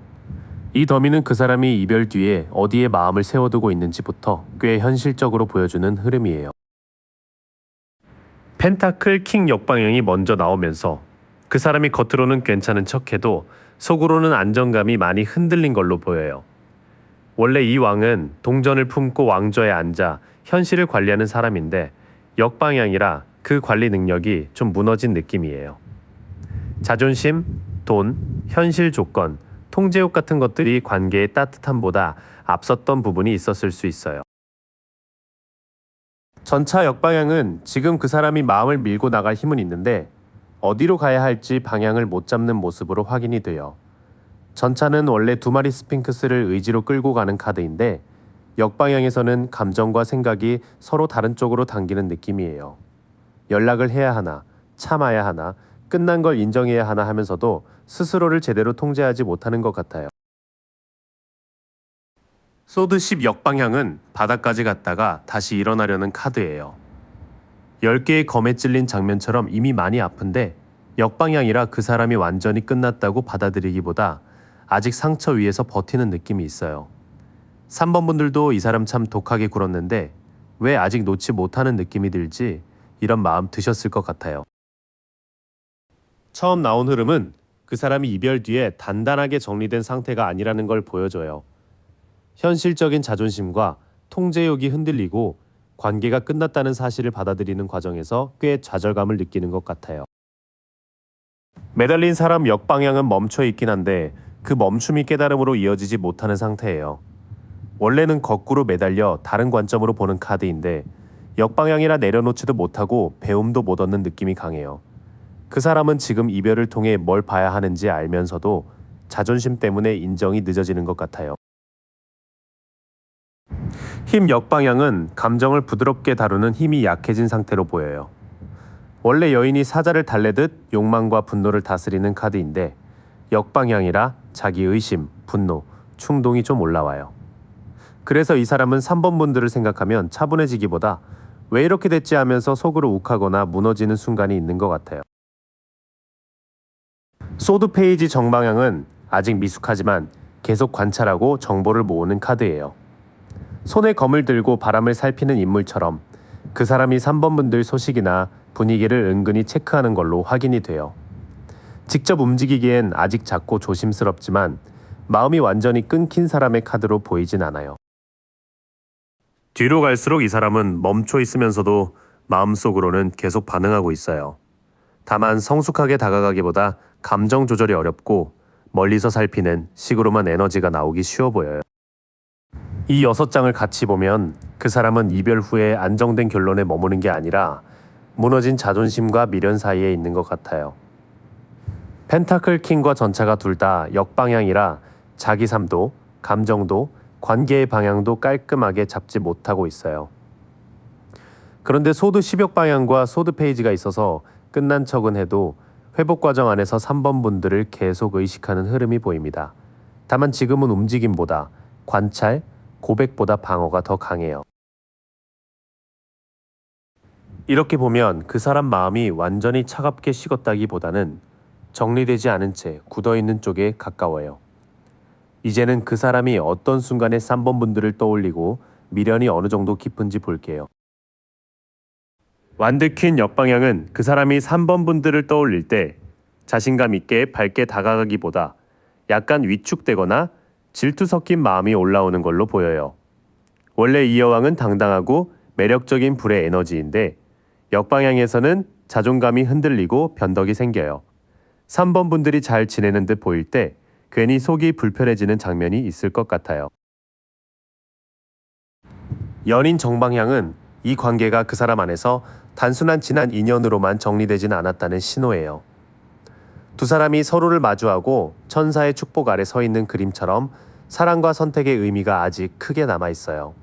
이 더미는 그 사람이 이별 뒤에 어디에 마음을 세워두고 있는지부터 꽤 현실적으로 보여주는 흐름이에요. 펜타클 킹 역방향이 먼저 나오면서 그 사람이 겉으로는 괜찮은 척해도 속으로는 안정감이 많이 흔들린 걸로 보여요. 원래 이 왕은 동전을 품고 왕좌에 앉아 현실을 관리하는 사람인데 역방향이라 그 관리 능력이 좀 무너진 느낌이에요. 자존심, 돈, 현실 조건, 통제욕 같은 것들이 관계의 따뜻함보다 앞섰던 부분이 있었을 수 있어요. 전차 역방향은 지금 그 사람이 마음을 밀고 나갈 힘은 있는데 어디로 가야 할지 방향을 못 잡는 모습으로 확인이 돼요. 전차는 원래 2마리 스핑크스를 의지로 끌고 가는 카드인데 역방향에서는 감정과 생각이 서로 다른 쪽으로 당기는 느낌이에요. 연락을 해야 하나, 참아야 하나, 끝난 걸 인정해야 하나 하면서도 스스로를 제대로 통제하지 못하는 것 같아요. 소드 10 역방향은 바닥까지 갔다가 다시 일어나려는 카드예요. 10개의 검에 찔린 장면처럼 이미 많이 아픈데 역방향이라 그 사람이 완전히 끝났다고 받아들이기보다 아직 상처 위에서 버티는 느낌이 있어요. 3번 분들도 이 사람 참 독하게 굴었는데 왜 아직 놓지 못하는 느낌이 들지 이런 마음 드셨을 것 같아요. 처음 나온 흐름은 그 사람이 이별 뒤에 단단하게 정리된 상태가 아니라는 걸 보여줘요. 현실적인 자존심과 통제욕이 흔들리고 관계가 끝났다는 사실을 받아들이는 과정에서 꽤 좌절감을 느끼는 것 같아요. 매달린 사람 역방향은 멈춰 있긴 한데 그 멈춤이 깨달음으로 이어지지 못하는 상태예요. 원래는 거꾸로 매달려 다른 관점으로 보는 카드인데 역방향이라 내려놓지도 못하고 배움도 못 얻는 느낌이 강해요. 그 사람은 지금 이별을 통해 뭘 봐야 하는지 알면서도 자존심 때문에 인정이 늦어지는 것 같아요. 힘 역방향은 감정을 부드럽게 다루는 힘이 약해진 상태로 보여요. 원래 여인이 사자를 달래듯 욕망과 분노를 다스리는 카드인데 역방향이라 자기 의심, 분노, 충동이 좀 올라와요. 그래서 이 사람은 3번 분들을 생각하면 차분해지기보다 왜 이렇게 됐지 하면서 속으로 욱하거나 무너지는 순간이 있는 것 같아요. 소드 페이지 정방향은 아직 미숙하지만 계속 관찰하고 정보를 모으는 카드예요. 손에 검을 들고 바람을 살피는 인물처럼 그 사람이 3번 분들 소식이나 분위기를 은근히 체크하는 걸로 확인이 돼요. 직접 움직이기엔 아직 작고 조심스럽지만 마음이 완전히 끊긴 사람의 카드로 보이진 않아요. 뒤로 갈수록 이 사람은 멈춰 있으면서도 마음속으로는 계속 반응하고 있어요. 다만 성숙하게 다가가기보다 감정 조절이 어렵고 멀리서 살피는 식으로만 에너지가 나오기 쉬워 보여요. 이 6장을 같이 보면 그 사람은 이별 후에 안정된 결론에 머무는 게 아니라 무너진 자존심과 미련 사이에 있는 것 같아요. 펜타클 킹과 전차가 둘 다 역방향이라 자기 삶도, 감정도, 관계의 방향도 깔끔하게 잡지 못하고 있어요. 그런데 소드 10역 방향과 소드 페이지가 있어서 끝난 척은 해도 회복 과정 안에서 3번 분들을 계속 의식하는 흐름이 보입니다. 다만 지금은 움직임보다 관찰, 고백보다 방어가 더 강해요. 이렇게 보면 그 사람 마음이 완전히 차갑게 식었다기보다는 정리되지 않은 채 굳어있는 쪽에 가까워요. 이제는 그 사람이 어떤 순간에 3번 분들을 떠올리고 미련이 어느 정도 깊은지 볼게요. 완드퀸 역방향은 그 사람이 3번 분들을 떠올릴 때 자신감 있게 밝게 다가가기보다 약간 위축되거나 질투 섞인 마음이 올라오는 걸로 보여요. 원래 이 여왕은 당당하고 매력적인 불의 에너지인데 역방향에서는 자존감이 흔들리고 변덕이 생겨요. 3번 분들이 잘 지내는 듯 보일 때 괜히 속이 불편해지는 장면이 있을 것 같아요. 연인 정방향은 이 관계가 그 사람 안에서 단순한 지난 인연으로만 정리되진 않았다는 신호예요. 두 사람이 서로를 마주하고 천사의 축복 아래 서 있는 그림처럼 사랑과 선택의 의미가 아직 크게 남아 있어요.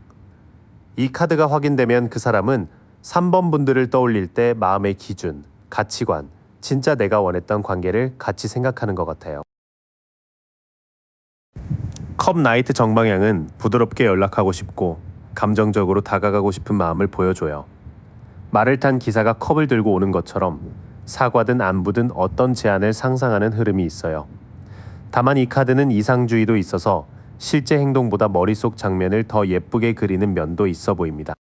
이 카드가 확인되면 그 사람은 3번 분들을 떠올릴 때 마음의 기준, 가치관, 진짜 내가 원했던 관계를 같이 생각하는 것 같아요. 컵 나이트 정방향은 부드럽게 연락하고 싶고 감정적으로 다가가고 싶은 마음을 보여줘요. 말을 탄 기사가 컵을 들고 오는 것처럼 사과든 안부든 어떤 제안을 상상하는 흐름이 있어요. 다만 이 카드는 이상주의도 있어서 실제 행동보다 머릿속 장면을 더 예쁘게 그리는 면도 있어 보입니다.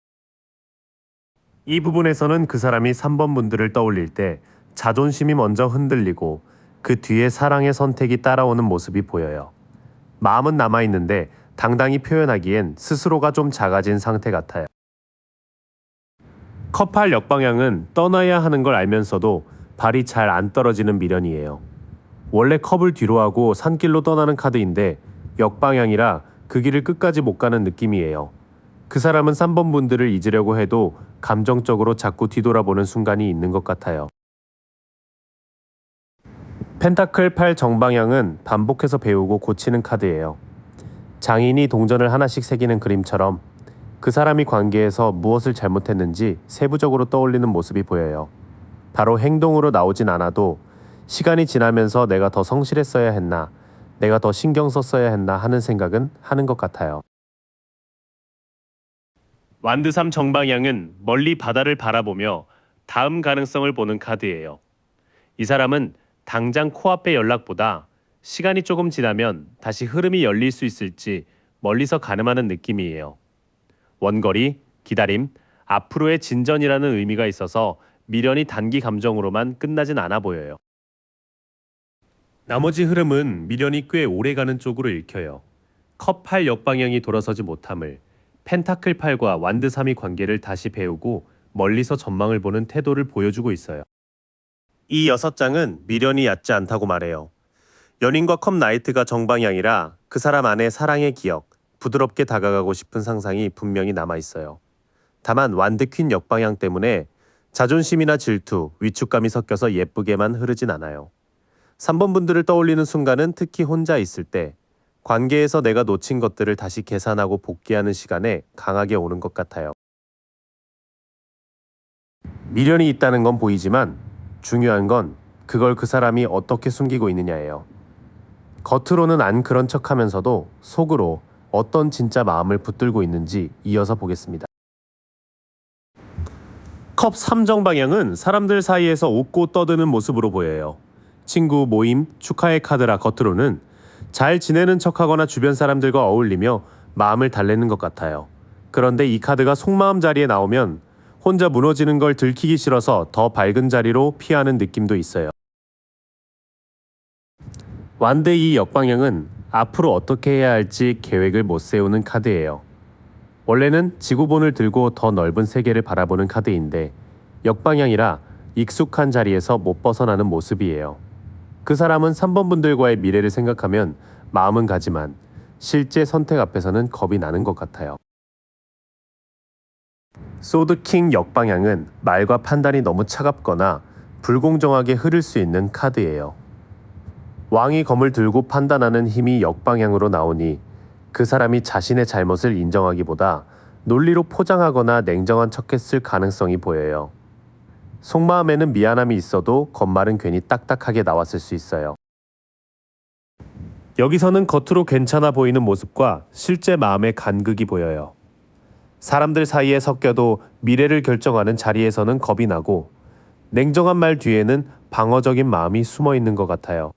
이 부분에서는 그 사람이 3번 분들을 떠올릴 때 자존심이 먼저 흔들리고 그 뒤에 사랑의 선택이 따라오는 모습이 보여요. 마음은 남아있는데 당당히 표현하기엔 스스로가 좀 작아진 상태 같아요. 컵8 역방향은 떠나야 하는 걸 알면서도 발이 잘 안 떨어지는 미련이에요. 원래 컵을 뒤로 하고 산길로 떠나는 카드인데 역방향이라 그 길을 끝까지 못 가는 느낌이에요. 그 사람은 3번 분들을 잊으려고 해도 감정적으로 자꾸 뒤돌아보는 순간이 있는 것 같아요. 펜타클 8 정방향은 반복해서 배우고 고치는 카드예요. 장인이 동전을 하나씩 새기는 그림처럼 그 사람이 관계에서 무엇을 잘못했는지 세부적으로 떠올리는 모습이 보여요. 바로 행동으로 나오진 않아도 시간이 지나면서 내가 더 성실했어야 했나, 내가 더 신경 썼어야 했나 하는 생각은 하는 것 같아요. 완드 3 정방향은 멀리 바다를 바라보며 다음 가능성을 보는 카드예요. 이 사람은 당장 코앞의 연락보다 시간이 조금 지나면 다시 흐름이 열릴 수 있을지 멀리서 가늠하는 느낌이에요. 원거리, 기다림, 앞으로의 진전이라는 의미가 있어서 미련이 단기 감정으로만 끝나진 않아 보여요. 나머지 흐름은 미련이 꽤 오래가는 쪽으로 읽혀요. 컵 8 역방향이 돌아서지 못함을, 펜타클 8과 완드 3이 관계를 다시 배우고 멀리서 전망을 보는 태도를 보여주고 있어요. 이 6장은 미련이 얕지 않다고 말해요. 연인과 컵 나이트가 정방향이라 그 사람 안에 사랑의 기억, 부드럽게 다가가고 싶은 상상이 분명히 남아 있어요. 다만 완드 퀸 역방향 때문에 자존심이나 질투, 위축감이 섞여서 예쁘게만 흐르진 않아요. 3번 분들을 떠올리는 순간은 특히 혼자 있을 때 관계에서 내가 놓친 것들을 다시 계산하고 복귀하는 시간에 강하게 오는 것 같아요. 미련이 있다는 건 보이지만 중요한 건 그걸 그 사람이 어떻게 숨기고 있느냐예요. 겉으로는 안 그런 척하면서도 속으로 어떤 진짜 마음을 붙들고 있는지 이어서 보겠습니다. 컵 3정 방향은 사람들 사이에서 웃고 떠드는 모습으로 보여요. 친구, 모임, 축하의 카드라 겉으로는 잘 지내는 척하거나 주변 사람들과 어울리며 마음을 달래는 것 같아요. 그런데 이 카드가 속마음 자리에 나오면 혼자 무너지는 걸 들키기 싫어서 더 밝은 자리로 피하는 느낌도 있어요. 완드 2 역방향은 앞으로 어떻게 해야 할지 계획을 못 세우는 카드예요. 원래는 지구본을 들고 더 넓은 세계를 바라보는 카드인데 역방향이라 익숙한 자리에서 못 벗어나는 모습이에요. 그 사람은 3번 분들과의 미래를 생각하면 마음은 가지만 실제 선택 앞에서는 겁이 나는 것 같아요. 소드킹 역방향은 말과 판단이 너무 차갑거나 불공정하게 흐를 수 있는 카드예요. 왕이 검을 들고 판단하는 힘이 역방향으로 나오니 그 사람이 자신의 잘못을 인정하기보다 논리로 포장하거나 냉정한 척했을 가능성이 보여요. 속마음에는 미안함이 있어도 겉말은 괜히 딱딱하게 나왔을 수 있어요. 여기서는 겉으로 괜찮아 보이는 모습과 실제 마음의 간극이 보여요. 사람들 사이에 섞여도 미래를 결정하는 자리에서는 겁이 나고 냉정한 말 뒤에는 방어적인 마음이 숨어 있는 것 같아요.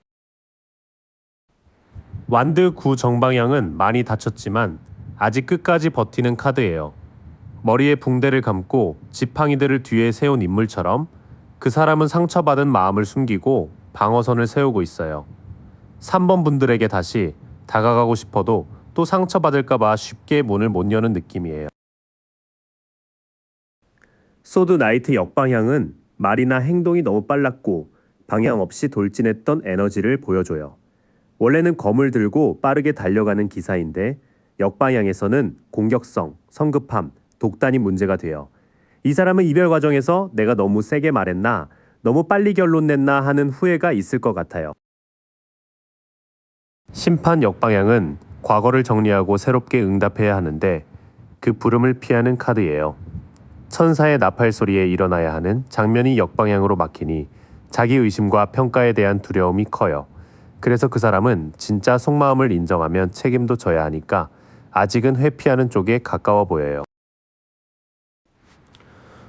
완드 9 정방향은 많이 다쳤지만 아직 끝까지 버티는 카드예요. 머리에 붕대를 감고 지팡이들을 뒤에 세운 인물처럼 그 사람은 상처받은 마음을 숨기고 방어선을 세우고 있어요. 3번 분들에게 다시 다가가고 싶어도 또 상처받을까봐 쉽게 문을 못 여는 느낌이에요. 소드 나이트 역방향은 말이나 행동이 너무 빨랐고 방향 없이 돌진했던 에너지를 보여줘요. 원래는 검을 들고 빠르게 달려가는 기사인데 역방향에서는 공격성, 성급함, 독단이 문제가 돼요. 이 사람은 이별 과정에서 내가 너무 세게 말했나, 너무 빨리 결론 냈나 하는 후회가 있을 것 같아요. 심판 역방향은 과거를 정리하고 새롭게 응답해야 하는데 그 부름을 피하는 카드예요. 천사의 나팔 소리에 일어나야 하는 장면이 역방향으로 막히니 자기 의심과 평가에 대한 두려움이 커요. 그래서 그 사람은 진짜 속마음을 인정하면 책임도 져야 하니까 아직은 회피하는 쪽에 가까워 보여요.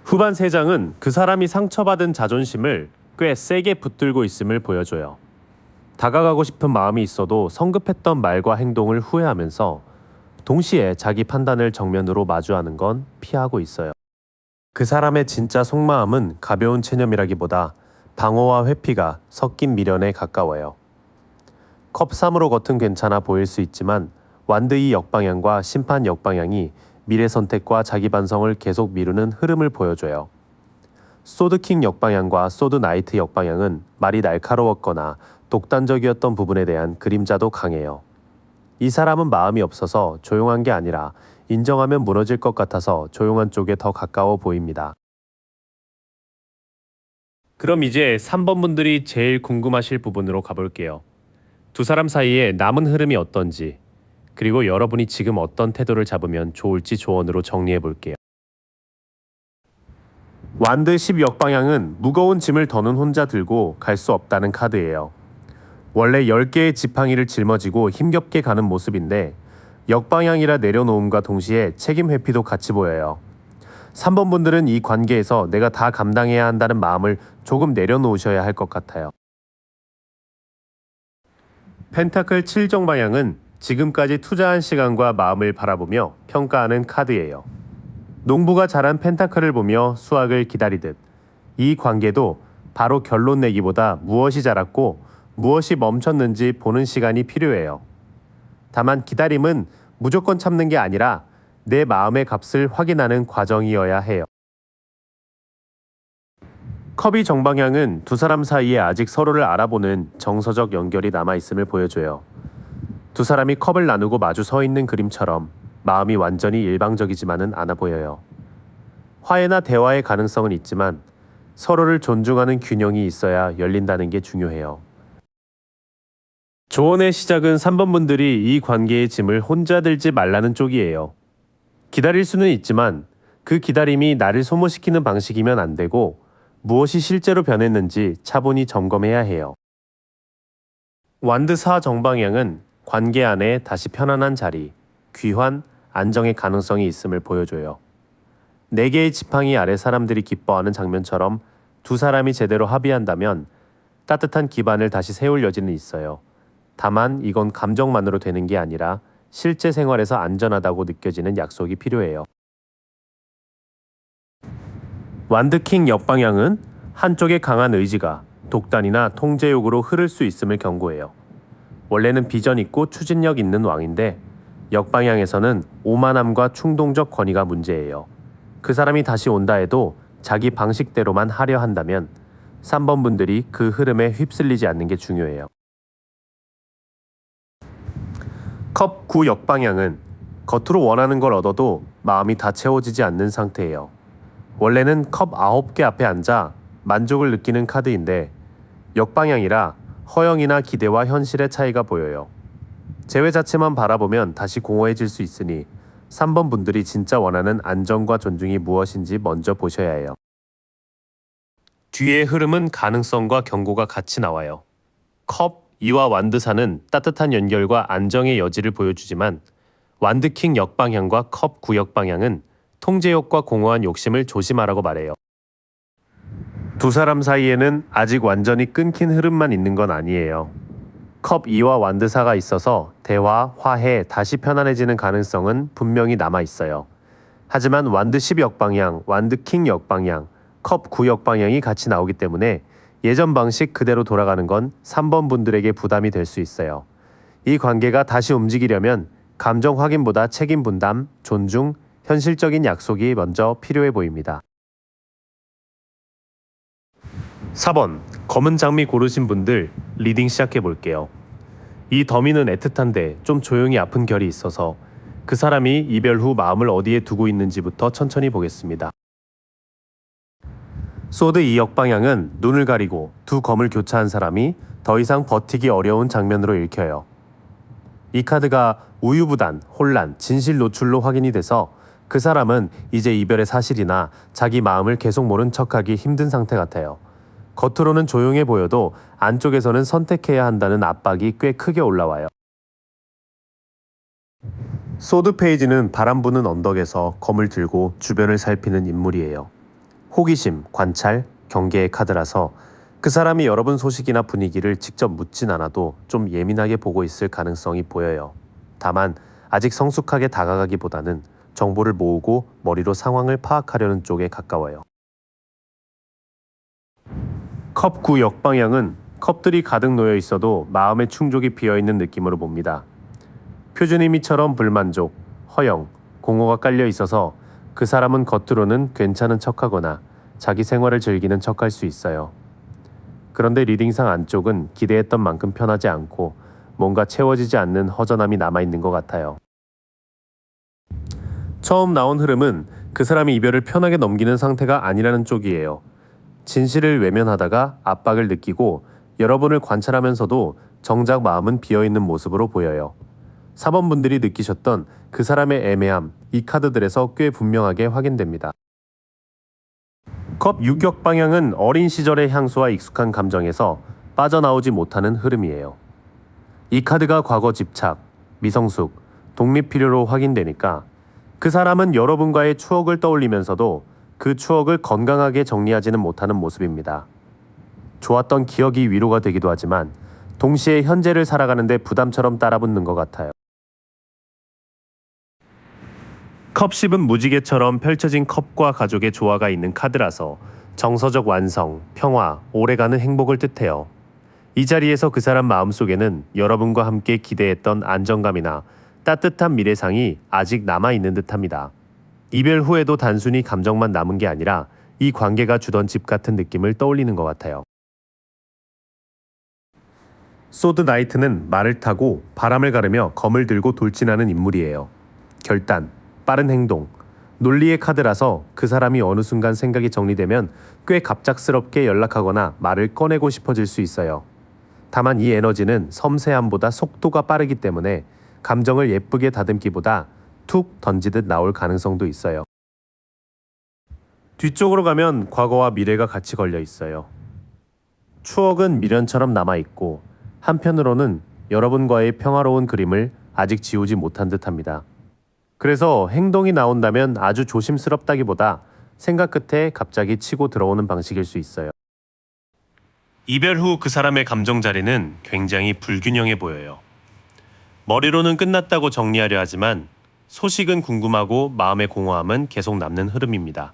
후반 3장은 그 사람이 상처받은 자존심을 꽤 세게 붙들고 있음을 보여줘요. 다가가고 싶은 마음이 있어도 성급했던 말과 행동을 후회하면서 동시에 자기 판단을 정면으로 마주하는 건 피하고 있어요. 그 사람의 진짜 속마음은 가벼운 체념이라기보다 방어와 회피가 섞인 미련에 가까워요. 컵 3으로 겉은 괜찮아 보일 수 있지만 완드이 역방향과 심판 역방향이 미래 선택과 자기 반성을 계속 미루는 흐름을 보여줘요. 소드킹 역방향과 소드 나이트 역방향은 말이 날카로웠거나 독단적이었던 부분에 대한 그림자도 강해요. 이 사람은 마음이 없어서 조용한 게 아니라 인정하면 무너질 것 같아서 조용한 쪽에 더 가까워 보입니다. 그럼 이제 3번 분들이 제일 궁금하실 부분으로 가볼게요. 두 사람 사이에 남은 흐름이 어떤지, 그리고 여러분이 지금 어떤 태도를 잡으면 좋을지 조언으로 정리해 볼게요. 완드 10 역방향은 무거운 짐을 더는 혼자 들고 갈 수 없다는 카드예요. 원래 10개의 지팡이를 짊어지고 힘겹게 가는 모습인데 역방향이라 내려놓음과 동시에 책임 회피도 같이 보여요. 3번 분들은 이 관계에서 내가 다 감당해야 한다는 마음을 조금 내려놓으셔야 할 것 같아요. 펜타클 7 정방향은 지금까지 투자한 시간과 마음을 바라보며 평가하는 카드예요. 농부가 자란 펜타클을 보며 수확을 기다리듯 이 관계도 바로 결론 내기보다 무엇이 자랐고 무엇이 멈췄는지 보는 시간이 필요해요. 다만 기다림은 무조건 참는 게 아니라 내 마음의 값을 확인하는 과정이어야 해요. 컵이 정방향은 두 사람 사이에 아직 서로를 알아보는 정서적 연결이 남아있음을 보여줘요. 두 사람이 컵을 나누고 마주 서 있는 그림처럼 마음이 완전히 일방적이지만은 않아 보여요. 화해나 대화의 가능성은 있지만 서로를 존중하는 균형이 있어야 열린다는 게 중요해요. 조언의 시작은 3번 분들이 이 관계의 짐을 혼자 들지 말라는 쪽이에요. 기다릴 수는 있지만 그 기다림이 나를 소모시키는 방식이면 안 되고 무엇이 실제로 변했는지 차분히 점검해야 해요. 완드 4 정방향은 관계 안에 다시 편안한 자리, 귀환, 안정의 가능성이 있음을 보여줘요. 4개의 지팡이 아래 사람들이 기뻐하는 장면처럼 두 사람이 제대로 합의한다면 따뜻한 기반을 다시 세울 여지는 있어요. 다만 이건 감정만으로 되는 게 아니라 실제 생활에서 안전하다고 느껴지는 약속이 필요해요. 완드킹 역방향은 한쪽의 강한 의지가 독단이나 통제욕으로 흐를 수 있음을 경고해요. 원래는 비전 있고 추진력 있는 왕인데 역방향에서는 오만함과 충동적 권위가 문제예요. 그 사람이 다시 온다 해도 자기 방식대로만 하려 한다면 3번 분들이 그 흐름에 휩쓸리지 않는 게 중요해요. 컵 9 역방향은 겉으로 원하는 걸 얻어도 마음이 다 채워지지 않는 상태예요. 원래는 컵 9개 앞에 앉아 만족을 느끼는 카드인데 역방향이라 허영이나 기대와 현실의 차이가 보여요. 재회 자체만 바라보면 다시 공허해질 수 있으니 3번 분들이 진짜 원하는 안정과 존중이 무엇인지 먼저 보셔야 해요. 뒤의 흐름은 가능성과 경고가 같이 나와요. 컵 2와 완드사는 따뜻한 연결과 안정의 여지를 보여주지만 완드킹 역방향과 컵 9 역방향은 통제욕과 공허한 욕심을 조심하라고 말해요. 두 사람 사이에는 아직 완전히 끊긴 흐름만 있는 건 아니에요. 컵 2와 완드사가 있어서 대화, 화해, 다시 편안해지는 가능성은 분명히 남아 있어요. 하지만 완드 10 역방향, 완드 킹 역방향, 컵 9 역방향이 같이 나오기 때문에 예전 방식 그대로 돌아가는 건 3번 분들에게 부담이 될 수 있어요. 이 관계가 다시 움직이려면 감정 확인보다 책임 분담, 존중, 현실적인 약속이 먼저 필요해 보입니다. 4번, 검은 장미 고르신 분들 리딩 시작해 볼게요. 이 더미는 애틋한데 좀 조용히 아픈 결이 있어서 그 사람이 이별 후 마음을 어디에 두고 있는지부터 천천히 보겠습니다. 소드 2역 방향은 눈을 가리고 두 검을 교차한 사람이 더 이상 버티기 어려운 장면으로 읽혀요. 이 카드가 우유부단, 혼란, 진실 노출로 확인이 돼서 그 사람은 이제 이별의 사실이나 자기 마음을 계속 모른 척하기 힘든 상태 같아요. 겉으로는 조용해 보여도 안쪽에서는 선택해야 한다는 압박이 꽤 크게 올라와요. 소드 페이지는 바람 부는 언덕에서 검을 들고 주변을 살피는 인물이에요. 호기심, 관찰, 경계의 카드라서 그 사람이 여러분 소식이나 분위기를 직접 묻진 않아도 좀 예민하게 보고 있을 가능성이 보여요. 다만 아직 성숙하게 다가가기보다는 정보를 모으고 머리로 상황을 파악하려는 쪽에 가까워요. 컵 9 역방향은 컵들이 가득 놓여 있어도 마음의 충족이 비어있는 느낌으로 봅니다. 표준 의미처럼 불만족, 허영, 공허가 깔려 있어서 그 사람은 겉으로는 괜찮은 척하거나 자기 생활을 즐기는 척할 수 있어요. 그런데 리딩상 안쪽은 기대했던 만큼 편하지 않고 뭔가 채워지지 않는 허전함이 남아있는 것 같아요. 처음 나온 흐름은 그 사람이 이별을 편하게 넘기는 상태가 아니라는 쪽이에요. 진실을 외면하다가 압박을 느끼고 여러분을 관찰하면서도 정작 마음은 비어있는 모습으로 보여요. 4번 분들이 느끼셨던 그 사람의 애매함, 이 카드들에서 꽤 분명하게 확인됩니다. 컵 6역 방향은 어린 시절의 향수와 익숙한 감정에서 빠져나오지 못하는 흐름이에요. 이 카드가 과거 집착, 미성숙, 독립 필요로 확인되니까 그 사람은 여러분과의 추억을 떠올리면서도 그 추억을 건강하게 정리하지는 못하는 모습입니다. 좋았던 기억이 위로가 되기도 하지만 동시에 현재를 살아가는데 부담처럼 따라붙는 것 같아요. 컵 10은 무지개처럼 펼쳐진 컵과 가족의 조화가 있는 카드라서 정서적 완성, 평화, 오래가는 행복을 뜻해요. 이 자리에서 그 사람 마음속에는 여러분과 함께 기대했던 안정감이나 따뜻한 미래상이 아직 남아있는 듯합니다. 이별 후에도 단순히 감정만 남은 게 아니라 이 관계가 주던 집 같은 느낌을 떠올리는 것 같아요. 소드 나이트는 말을 타고 바람을 가르며 검을 들고 돌진하는 인물이에요. 결단, 빠른 행동, 논리의 카드라서 그 사람이 어느 순간 생각이 정리되면 꽤 갑작스럽게 연락하거나 말을 꺼내고 싶어질 수 있어요. 다만 이 에너지는 섬세함보다 속도가 빠르기 때문에 감정을 예쁘게 다듬기보다 툭 던지듯 나올 가능성도 있어요. 뒤쪽으로 가면 과거와 미래가 같이 걸려 있어요. 추억은 미련처럼 남아있고 한편으로는 여러분과의 평화로운 그림을 아직 지우지 못한 듯합니다. 그래서 행동이 나온다면 아주 조심스럽다기보다 생각 끝에 갑자기 치고 들어오는 방식일 수 있어요. 이별 후 그 사람의 감정 자리는 굉장히 불균형해 보여요. 머리로는 끝났다고 정리하려 하지만 소식은 궁금하고 마음의 공허함은 계속 남는 흐름입니다.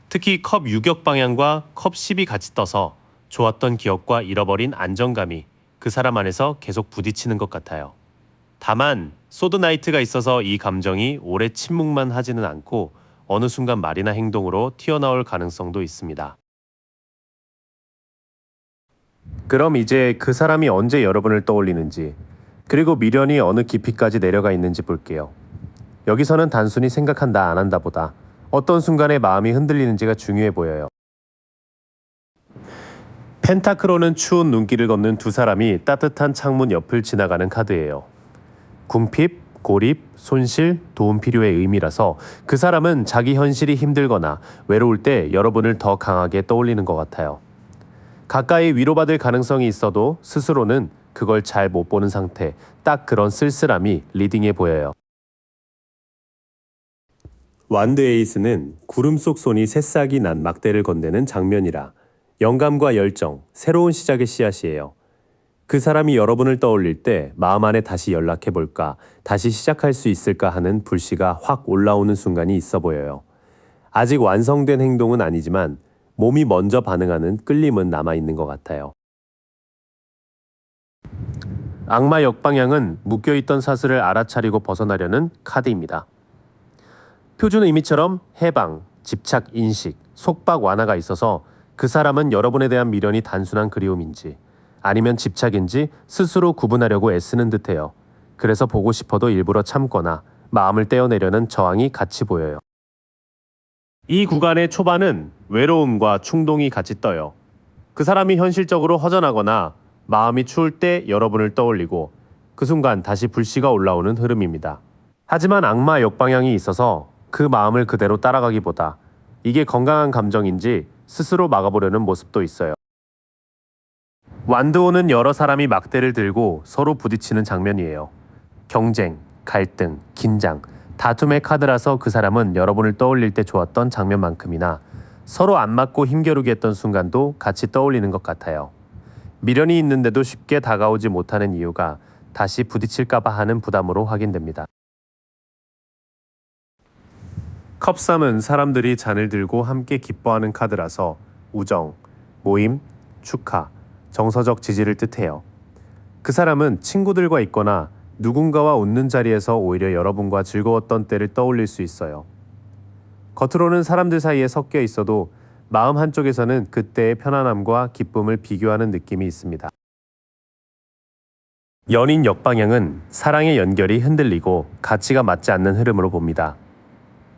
특히 컵 6역 방향과 컵 10이 같이 떠서 좋았던 기억과 잃어버린 안정감이 그 사람 안에서 계속 부딪히는 것 같아요. 다만 소드 나이트가 있어서 이 감정이 오래 침묵만 하지는 않고 어느 순간 말이나 행동으로 튀어나올 가능성도 있습니다. 그럼 이제 그 사람이 언제 여러분을 떠올리는지, 그리고 미련이 어느 깊이까지 내려가 있는지 볼게요. 여기서는 단순히 생각한다 안 한다 보다 어떤 순간에 마음이 흔들리는지가 중요해 보여요. 펜타크로는 추운 눈길을 걷는 두 사람이 따뜻한 창문 옆을 지나가는 카드예요. 궁핍, 고립, 손실, 도움 필요의 의미라서 그 사람은 자기 현실이 힘들거나 외로울 때 여러분을 더 강하게 떠올리는 것 같아요. 가까이 위로받을 가능성이 있어도 스스로는 그걸 잘 못 보는 상태, 딱 그런 쓸쓸함이 리딩해 보여요. 완드 에이스는 구름 속 손이 새싹이 난 막대를 건네는 장면이라 영감과 열정, 새로운 시작의 씨앗이에요. 그 사람이 여러분을 떠올릴 때 마음 안에 다시 연락해볼까, 다시 시작할 수 있을까 하는 불씨가 확 올라오는 순간이 있어 보여요. 아직 완성된 행동은 아니지만 몸이 먼저 반응하는 끌림은 남아있는 것 같아요. 악마 역방향은 묶여있던 사슬을 알아차리고 벗어나려는 카드입니다. 표준 의미처럼 해방, 집착, 인식, 속박 완화가 있어서 그 사람은 여러분에 대한 미련이 단순한 그리움인지 아니면 집착인지 스스로 구분하려고 애쓰는 듯해요. 그래서 보고 싶어도 일부러 참거나 마음을 떼어내려는 저항이 같이 보여요. 이 구간의 초반은 외로움과 충동이 같이 떠요. 그 사람이 현실적으로 허전하거나 마음이 추울 때 여러분을 떠올리고 그 순간 다시 불씨가 올라오는 흐름입니다. 하지만 악마 역방향이 있어서 그 마음을 그대로 따라가기보다 이게 건강한 감정인지 스스로 막아보려는 모습도 있어요. 완드호는 여러 사람이 막대를 들고 서로 부딪히는 장면이에요. 경쟁, 갈등, 긴장, 다툼의 카드라서 그 사람은 여러분을 떠올릴 때 좋았던 장면만큼이나 서로 안 맞고 힘겨루게 했던 순간도 같이 떠올리는 것 같아요. 미련이 있는데도 쉽게 다가오지 못하는 이유가 다시 부딪힐까봐 하는 부담으로 확인됩니다. 컵3은 사람들이 잔을 들고 함께 기뻐하는 카드라서 우정, 모임, 축하, 정서적 지지를 뜻해요. 그 사람은 친구들과 있거나 누군가와 웃는 자리에서 오히려 여러분과 즐거웠던 때를 떠올릴 수 있어요. 겉으로는 사람들 사이에 섞여 있어도 마음 한쪽에서는 그때의 편안함과 기쁨을 비교하는 느낌이 있습니다. 연인 역방향은 사랑의 연결이 흔들리고 가치가 맞지 않는 흐름으로 봅니다.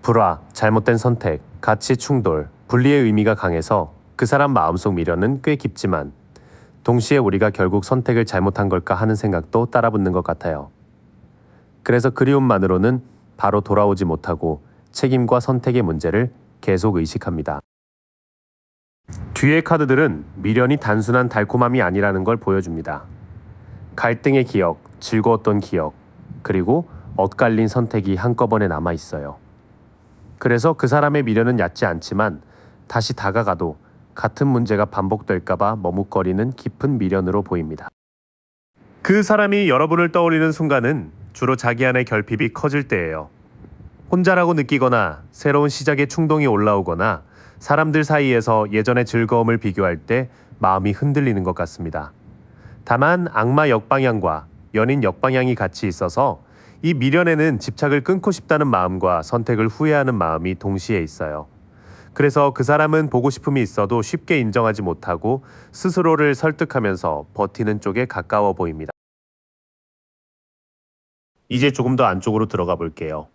불화, 잘못된 선택, 가치 충돌, 분리의 의미가 강해서 그 사람 마음속 미련은 꽤 깊지만 동시에 우리가 결국 선택을 잘못한 걸까 하는 생각도 따라붙는 것 같아요. 그래서 그리움만으로는 바로 돌아오지 못하고 책임과 선택의 문제를 계속 의식합니다. 뒤의 카드들은 미련이 단순한 달콤함이 아니라는 걸 보여줍니다. 갈등의 기억, 즐거웠던 기억, 그리고 엇갈린 선택이 한꺼번에 남아 있어요. 그래서 그 사람의 미련은 얕지 않지만 다시 다가가도 같은 문제가 반복될까봐 머뭇거리는 깊은 미련으로 보입니다. 그 사람이 여러분을 떠올리는 순간은 주로 자기 안의 결핍이 커질 때예요. 혼자라고 느끼거나 새로운 시작의 충동이 올라오거나 사람들 사이에서 예전의 즐거움을 비교할 때 마음이 흔들리는 것 같습니다. 다만 악마 역방향과 연인 역방향이 같이 있어서 이 미련에는 집착을 끊고 싶다는 마음과 선택을 후회하는 마음이 동시에 있어요. 그래서 그 사람은 보고 싶음이 있어도 쉽게 인정하지 못하고 스스로를 설득하면서 버티는 쪽에 가까워 보입니다. 이제 조금 더 안쪽으로 들어가 볼게요.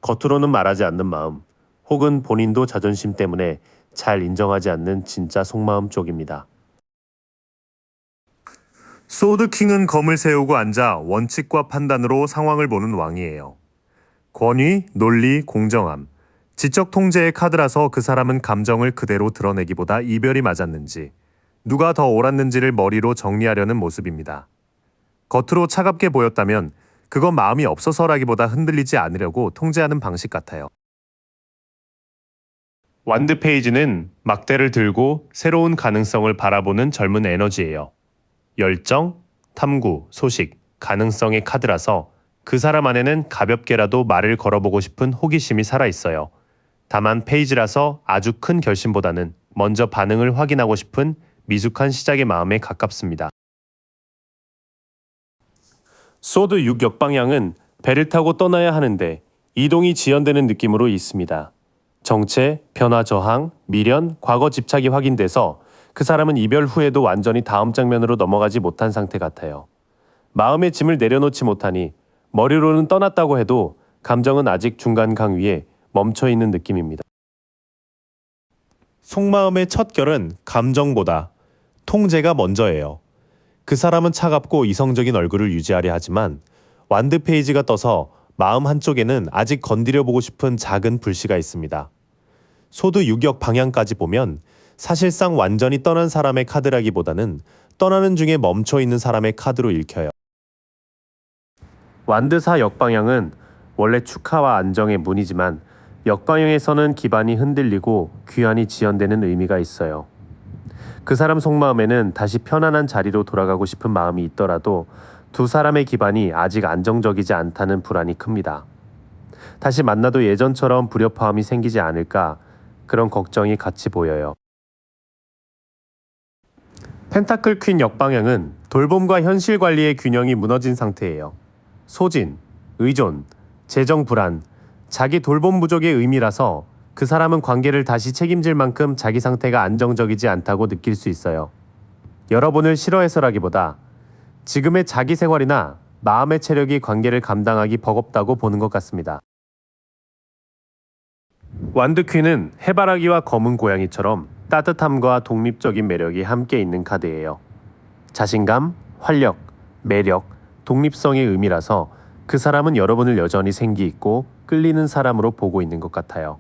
겉으로는 말하지 않는 마음, 혹은 본인도 자존심 때문에 잘 인정하지 않는 진짜 속마음 쪽입니다. 소드킹은 검을 세우고 앉아 원칙과 판단으로 상황을 보는 왕이에요. 권위, 논리, 공정함, 지적 통제의 카드라서 그 사람은 감정을 그대로 드러내기보다 이별이 맞았는지, 누가 더 옳았는지를 머리로 정리하려는 모습입니다. 겉으로 차갑게 보였다면 그건 마음이 없어서라기보다 흔들리지 않으려고 통제하는 방식 같아요. 완드 페이지는 막대를 들고 새로운 가능성을 바라보는 젊은 에너지예요. 열정, 탐구, 소식, 가능성의 카드라서 그 사람 안에는 가볍게라도 말을 걸어보고 싶은 호기심이 살아있어요. 다만 페이지라서 아주 큰 결심보다는 먼저 반응을 확인하고 싶은 미숙한 시작의 마음에 가깝습니다. 소드 6 역방향은 배를 타고 떠나야 하는데 이동이 지연되는 느낌으로 있습니다. 정체, 변화 저항, 미련, 과거 집착이 확인돼서 그 사람은 이별 후에도 완전히 다음 장면으로 넘어가지 못한 상태 같아요. 마음의 짐을 내려놓지 못하니 머리로는 떠났다고 해도 감정은 아직 중간강 위에 멈춰있는 느낌입니다. 속마음의 첫 결은 감정보다 통제가 먼저예요. 그 사람은 차갑고 이성적인 얼굴을 유지하려 하지만 완드 페이지가 떠서 마음 한쪽에는 아직 건드려 보고 싶은 작은 불씨가 있습니다. 소드 유격 방향까지 보면 사실상 완전히 떠난 사람의 카드라기보다는 떠나는 중에 멈춰 있는 사람의 카드로 읽혀요. 완드사 역방향은 원래 축하와 안정의 문이지만 역방향에서는 기반이 흔들리고 귀환이 지연되는 의미가 있어요. 그 사람 속마음에는 다시 편안한 자리로 돌아가고 싶은 마음이 있더라도 두 사람의 기반이 아직 안정적이지 않다는 불안이 큽니다. 다시 만나도 예전처럼 불협화음이 생기지 않을까 그런 걱정이 같이 보여요. 펜타클 퀸 역방향은 돌봄과 현실 관리의 균형이 무너진 상태예요. 소진, 의존, 재정 불안, 자기 돌봄 부족의 의미라서 그 사람은 관계를 다시 책임질 만큼 자기 상태가 안정적이지 않다고 느낄 수 있어요. 여러분을 싫어해서라기보다 지금의 자기 생활이나 마음의 체력이 관계를 감당하기 버겁다고 보는 것 같습니다. 완드 퀸은 해바라기와 검은 고양이처럼 따뜻함과 독립적인 매력이 함께 있는 카드예요. 자신감, 활력, 매력, 독립성의 의미라서 그 사람은 여러분을 여전히 생기 있고 끌리는 사람으로 보고 있는 것 같아요.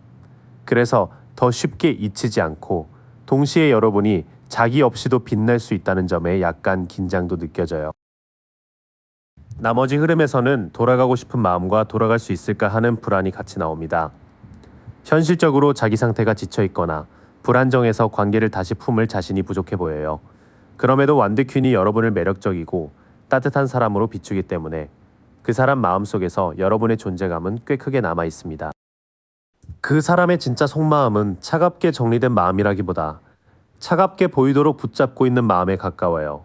그래서 더 쉽게 잊히지 않고 동시에 여러분이 자기 없이도 빛날 수 있다는 점에 약간 긴장도 느껴져요. 나머지 흐름에서는 돌아가고 싶은 마음과 돌아갈 수 있을까 하는 불안이 같이 나옵니다. 현실적으로 자기 상태가 지쳐 있거나 불안정해서 관계를 다시 품을 자신이 부족해 보여요. 그럼에도 완드 퀸이 여러분을 매력적이고 따뜻한 사람으로 비추기 때문에 그 사람 마음속에서 여러분의 존재감은 꽤 크게 남아 있습니다. 그 사람의 진짜 속마음은 차갑게 정리된 마음이라기보다 차갑게 보이도록 붙잡고 있는 마음에 가까워요.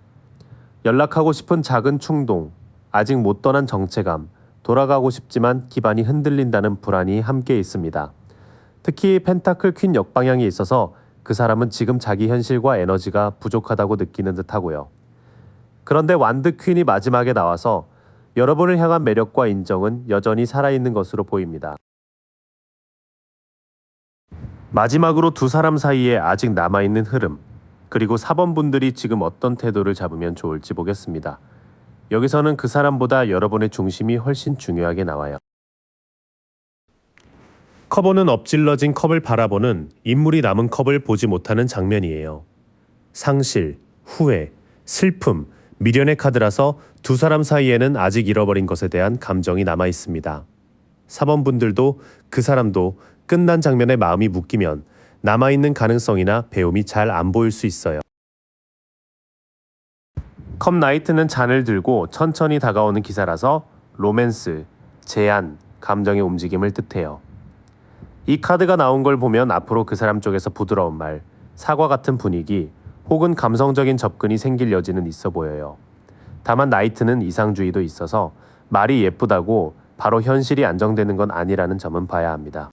연락하고 싶은 작은 충동, 아직 못 떠난 정체감, 돌아가고 싶지만 기반이 흔들린다는 불안이 함께 있습니다. 특히 펜타클 퀸 역방향이 있어서 그 사람은 지금 자기 현실과 에너지가 부족하다고 느끼는 듯하고요. 그런데 완드 퀸이 마지막에 나와서 여러분을 향한 매력과 인정은 여전히 살아있는 것으로 보입니다. 마지막으로 두 사람 사이에 아직 남아있는 흐름, 그리고 4번 분들이 지금 어떤 태도를 잡으면 좋을지 보겠습니다. 여기서는 그 사람보다 여러분의 중심이 훨씬 중요하게 나와요. 커버는 엎질러진 컵을 바라보는 인물이 남은 컵을 보지 못하는 장면이에요. 상실, 후회, 슬픔, 미련의 카드라서 두 사람 사이에는 아직 잃어버린 것에 대한 감정이 남아 있습니다. 4번 분들도 그 사람도 끝난 장면에 마음이 묶이면 남아있는 가능성이나 배움이 잘 안 보일 수 있어요. 컵 나이트는 잔을 들고 천천히 다가오는 기사라서 로맨스, 제안, 감정의 움직임을 뜻해요. 이 카드가 나온 걸 보면 앞으로 그 사람 쪽에서 부드러운 말, 사과 같은 분위기, 혹은 감성적인 접근이 생길 여지는 있어 보여요. 다만 나이트는 이상주의도 있어서 말이 예쁘다고 바로 현실이 안정되는 건 아니라는 점은 봐야 합니다.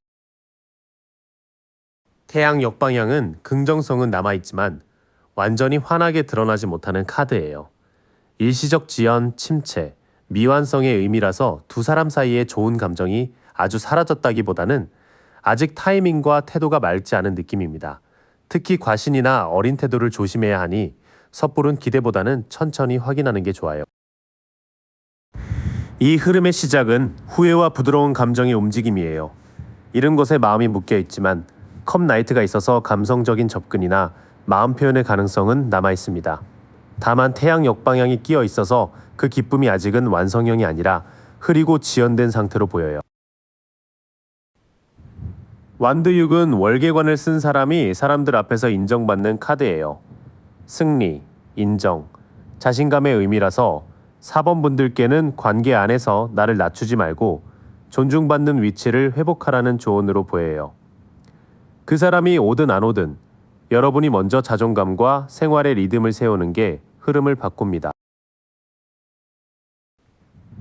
태양 역방향은 긍정성은 남아있지만 완전히 환하게 드러나지 못하는 카드예요. 일시적 지연, 침체, 미완성의 의미라서 두 사람 사이의 좋은 감정이 아주 사라졌다기보다는 아직 타이밍과 태도가 맑지 않은 느낌입니다. 특히 과신이나 어린 태도를 조심해야 하니 섣부른 기대보다는 천천히 확인하는 게 좋아요. 이 흐름의 시작은 후회와 부드러운 감정의 움직임이에요. 이런 곳에 마음이 묶여 있지만 컵 나이트가 있어서 감성적인 접근이나 마음 표현의 가능성은 남아 있습니다. 다만 태양 역방향이 끼어 있어서 그 기쁨이 아직은 완성형이 아니라 흐리고 지연된 상태로 보여요. 완드 6은 월계관을 쓴 사람이 사람들 앞에서 인정받는 카드예요. 승리, 인정, 자신감의 의미라서 4번 분들께는 관계 안에서 나를 낮추지 말고 존중받는 위치를 회복하라는 조언으로 보여요. 그 사람이 오든 안 오든 여러분이 먼저 자존감과 생활의 리듬을 세우는 게 흐름을 바꿉니다.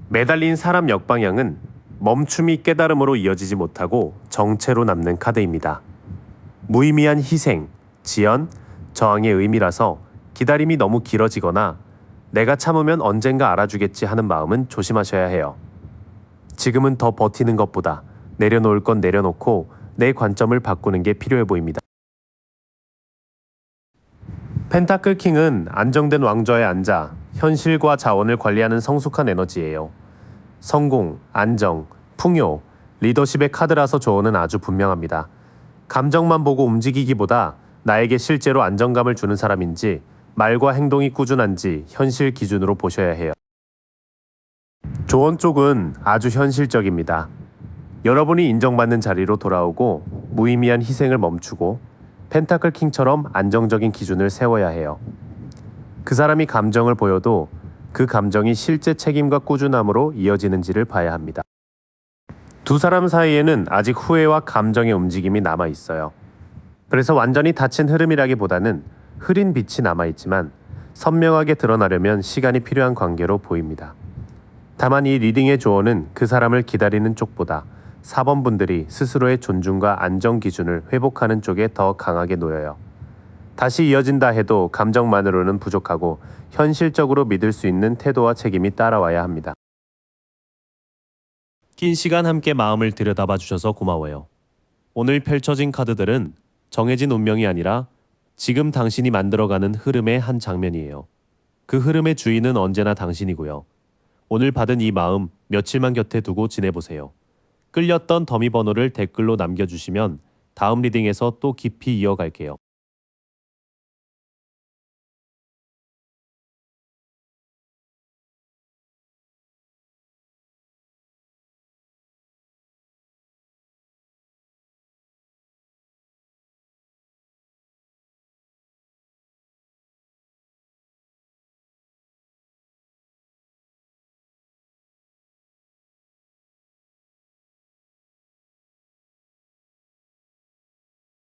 매달린 사람 역방향은 멈춤이 깨달음으로 이어지지 못하고 정체로 남는 카드입니다. 무의미한 희생, 지연, 저항의 의미라서 기다림이 너무 길어지거나 내가 참으면 언젠가 알아주겠지 하는 마음은 조심하셔야 해요. 지금은 더 버티는 것보다 내려놓을 건 내려놓고 내 관점을 바꾸는 게 필요해 보입니다. 펜타클 킹은 안정된 왕좌에 앉아 현실과 자원을 관리하는 성숙한 에너지예요. 성공, 안정, 풍요, 리더십의 카드라서 조언은 아주 분명합니다. 감정만 보고 움직이기보다 나에게 실제로 안정감을 주는 사람인지 말과 행동이 꾸준한지 현실 기준으로 보셔야 해요. 조언 쪽은 아주 현실적입니다. 여러분이 인정받는 자리로 돌아오고 무의미한 희생을 멈추고 펜타클 킹처럼 안정적인 기준을 세워야 해요. 그 사람이 감정을 보여도 그 감정이 실제 책임과 꾸준함으로 이어지는지를 봐야 합니다. 두 사람 사이에는 아직 후회와 감정의 움직임이 남아 있어요. 그래서 완전히 닫힌 흐름이라기보다는 흐린 빛이 남아 있지만 선명하게 드러나려면 시간이 필요한 관계로 보입니다. 다만 이 리딩의 조언은 그 사람을 기다리는 쪽보다 4번 분들이 스스로의 존중과 안정 기준을 회복하는 쪽에 더 강하게 놓여요. 다시 이어진다 해도 감정만으로는 부족하고 현실적으로 믿을 수 있는 태도와 책임이 따라와야 합니다. 긴 시간 함께 마음을 들여다봐 주셔서 고마워요. 오늘 펼쳐진 카드들은 정해진 운명이 아니라 지금 당신이 만들어가는 흐름의 한 장면이에요. 그 흐름의 주인은 언제나 당신이고요. 오늘 받은 이 마음 며칠만 곁에 두고 지내보세요. 끌렸던 더미 번호를 댓글로 남겨주시면 다음 리딩에서 또 깊이 이어갈게요.